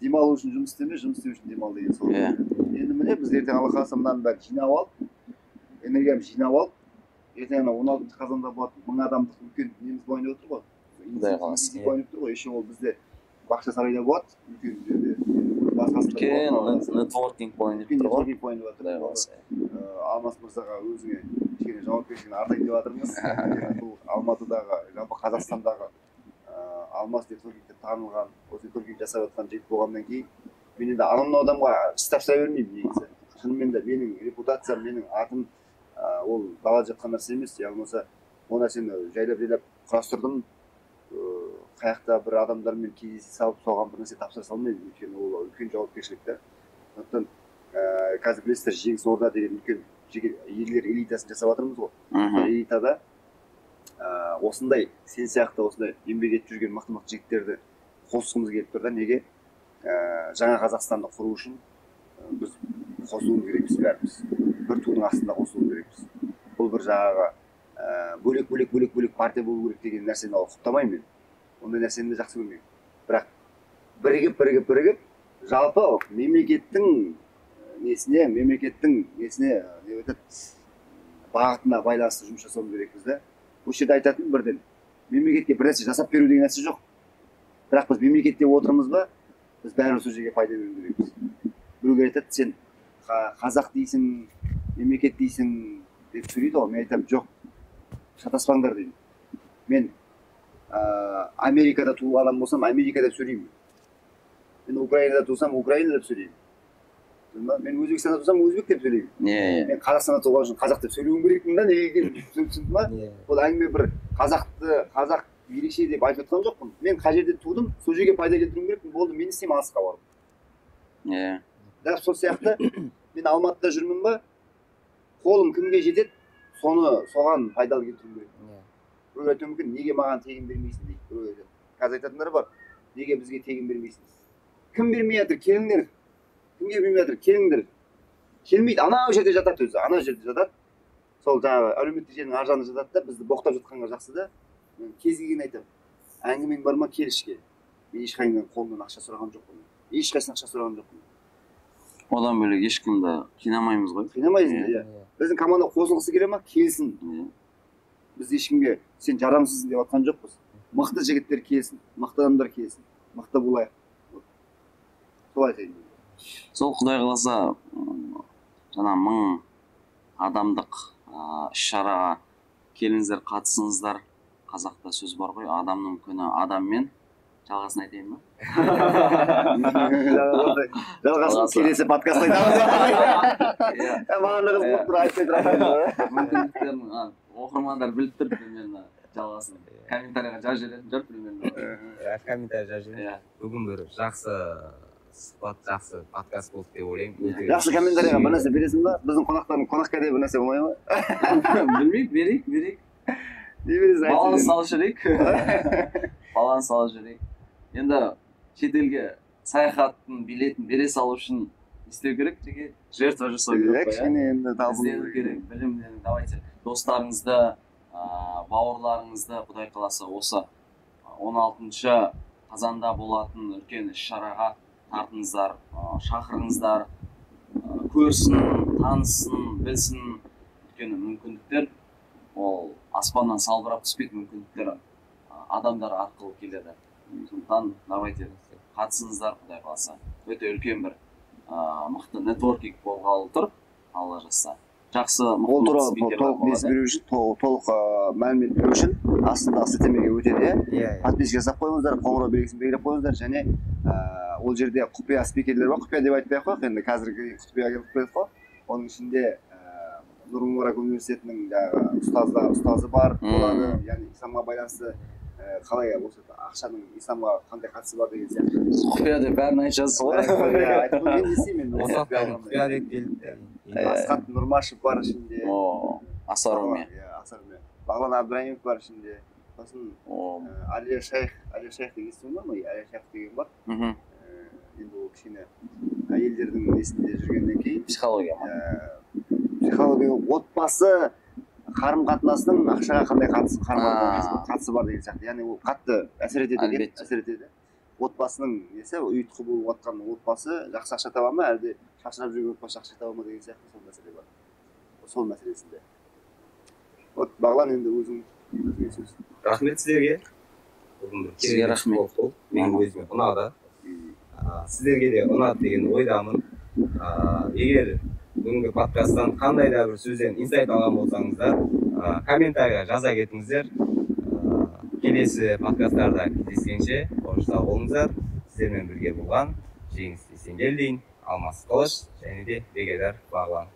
Демалу үшін жұмыс істеме, жұмыс істеу үшін демал деген сол. Енді міне біз ертең Алла қаласа мынаның бәрін жинап алып, энергиямызды жинап алып, ертең 16 қазанда болады 1000 адамдық үлкен неміз болайын деп отыр ғой.
Құдай қаласа.
Болайын деп тұр ғой. Еще ол бізде Бақша сарайда болады, үлкен жерде. Басқасында
болады. Нетворкинг болайын деп тұр ғой.
Құдай қаласа. Алмас мырзаға өзіңе кішкене жауапкершілігін артайын деп жатырмыз. Бұл Алматыдағы, жалпы Қазақстандағы алмас детокик деп танылған осы детокик жасап жатқан жігіт болғаннан кейін мен енді анау адамға іс тапсыра бермеймін негізі. Шынымен де менің репутациям, менің атым ол далада жатқан нәрсе емес. Яғни болмаса ол нәрсені жайлап құрастырдым. Қаяқта бір адамдармен кездесе салып соған бір нәрсе тапсыра салмаймын, өйткені ол үлкен жауапкершілік та. Сондықтан қазір білесіздер, Жеңіс Орда деген үлкен ерлер элитасын жасап жатырмыз ғой. Элитада осындай сен сияқты осындай еңбек етіп жүрген мықты жігіттерді қосқымыз келіп тұр да. Неге? Жаңа Қазақстанды құру үшін біз қосылуымыз керекпіз бәріміз. Бір тудың астында қосылуымыз керекпіз. Бұл бір жаңағы бөлек партия болу керек деген нәрсені құптамаймын мен. Ондай нәрсені де жақсы көрмеймін. Бірақ бірігіп жалпы мемлекеттің несіне бағытына байланысты жұмыс жасауымыз керекпіз да. Осы жерде айтатын бірден мемлекетке бір нәрсе жасап беру деген нәрсе жоқ. Бірақ біз мемлекетте отырмыз ба, біз бәрібір сол жерге пайда беру керекпіз. Біреулер айтады, сен қазақ дейсің, мемлекет дейсің деп сөйлейді ғой. Мен айтамын, жоқ, шатаспаңдар деймін. Мен Америкада туылған адам болсам, Америка деп сөйлеймін. Мен Украинада тусам, Украина деп сөйлеймін. Мен Өзбекстанда тусам, өзбек деп сөйлеймін. Мен Қазақстанда туылған үшін қазақ деп сөйлеуім керекпін да, неге екенін түсіндің ба? Бұл әңгіме бір қазақ ерекше деп айтып жатқан жоқпын. Мен қай жерде тудым, сол жерге пайда келтіруім керекпін. Болды, мен істеймін алысқа барып. Дәл сол сияқты мен Алматыда жүрмін ба, қолым кімге жетеді, соған пайдалы келтіруім керек. Біреу айтуы мүмкін, неге маған тегін бермейсің дейді. Біреу айтады. Қазір айтатындар бар, неге бізге тегін бермейсің? Кім бермей жатыр? Келіңдер. Кімге бермей жатыр? Келіңдер. Келмейді, анау жерде жатады өзі, анау жерде жатады. Сол жаңағы әлеуметтік желінің ар жағында жатады да, бізді боқтап жатқанға жақсы да. Мен кез келген айтамын. Әңгімең бар ма, кел ішке. Мен ешқайсынан қолымнан ақша сұраған жоқпын. Ешқайсынан ақша сұраған жоқпын.
Одан бөлек ешкімді қинамаймыз ғой.
Қинамайсың, иә. Біздің команда қосылғысы келе ма, келсін. Біз ешкімге сен жарамсызсың деп жатқан жоқпыз. Мықты жігіттер келсін, мықты адамдар келсін, мықты болайық. Солай айтайын.
Сол Құдай қаласа, жаңа 1000 адамдық іс-шараға келіңіздер, қатысыңыздар. Қазақта сөз бар ғой, адамның күні адаммен. Жалғасын айтайын ба?
Жалғасын келесі подкаст айтамыз. Маған да қызық тұр, айтпай тұрады.
Мүмкіндіктерін оқырмандар біліп тұр, примерно жалғасын. Комментарийға жазып жіберетін жұрт, примерно.
Комментарий жазып жіберіңіздер. Бүгін бір жақсы сұхбат, жақсы подкаст болды деп ойлаймын.
Жақсы комментарийға бір нәрсе бересің ба? Біздің қонақтардың қонаққа деп бір нәрсе болмай ма?
Білмейік, берейік. Баланс салып жүрейік. Енді шетелге саяхаттың билетін бере салу үшін істеу керек, жеке жертва жасау керек.
Кішкене енді
іздену керек, білімдерін. Давайте достарыңызды, бауырларыңызды, Құдай қаласа осы 16 қазанда болатын үлкен іс-шараға тартыңыздар, шақырыңыздар, көрсін, танысын, білсін. Өйткені мүмкіндіктер ол аспаннан салбырап түспейтін мүмкіндіктер адамдар арқылы келеді. Сондықтан давайте қатысыңыздар, Құдай қаласа. Өте үлкен бір мықты нетворкинг болғалы тұр, Алла жазса. Жақсы мықты спикерлер болады.
Толық мәлімет беру үшін астындағы сілтемеге өтеді. Подписка жасап қойыңыздар, қоңырау белгісін белгілеп қойыңыздар, және ол жерде құпия спикерлер бар. Құпия деп айтпай ақ қояйық, енді қазіргі құпия келіп қойдық қой. Оның ішінде Нұр Мүбарак университетінің ұстазы бар болады, яғни исламға байланысты қалай осы ақшаның исламға қандай қатысы бар деген сияқты.
Құпия деп бәрін айтасыз ғой.
Мен десеймін енді.
Құпия деп келді.
Асхат Нұрмашев бар ішінде.
Асар Уме.
Бағлан Абдраимов бар ішінде. Сосын Алия Шайх деген естіген бар ма? Алия Шайх деген бар. Енді ол кішкене әйелдердің несінде жүргеннен кейін.
Психология ма?
Психология, отбасы қарым-қатынасының ақшаға қандай қатысы бар деген сияқты. Яғни ол қатты әсер етеді. Отбасының несі, ұйытқы болып жатқан отбасы жақсы ақша таба ма, әлде шашырап жүрген отбасы жақсы таба ма деген сияқты сол мәселе бар. Сол мәселесінде. Бағлан, енді өзіңе сөз.
Рахмет сіздерге.
Сізге рахмет.
Мен өзіме ұнады. Сіздерге де ұнады деген ойдамын. Егер бүгінгі подкасттан қандай да бір сөзден инсайт алған болсаңыздар, комментарийға жаза кетіңіздер. келесі подкасттарда кездескенше қош сау болыңыздар. Сіздермен бірге болған Жеңіс Есенгелдин, Алмас Қылыш және де Бегедар Бағлан.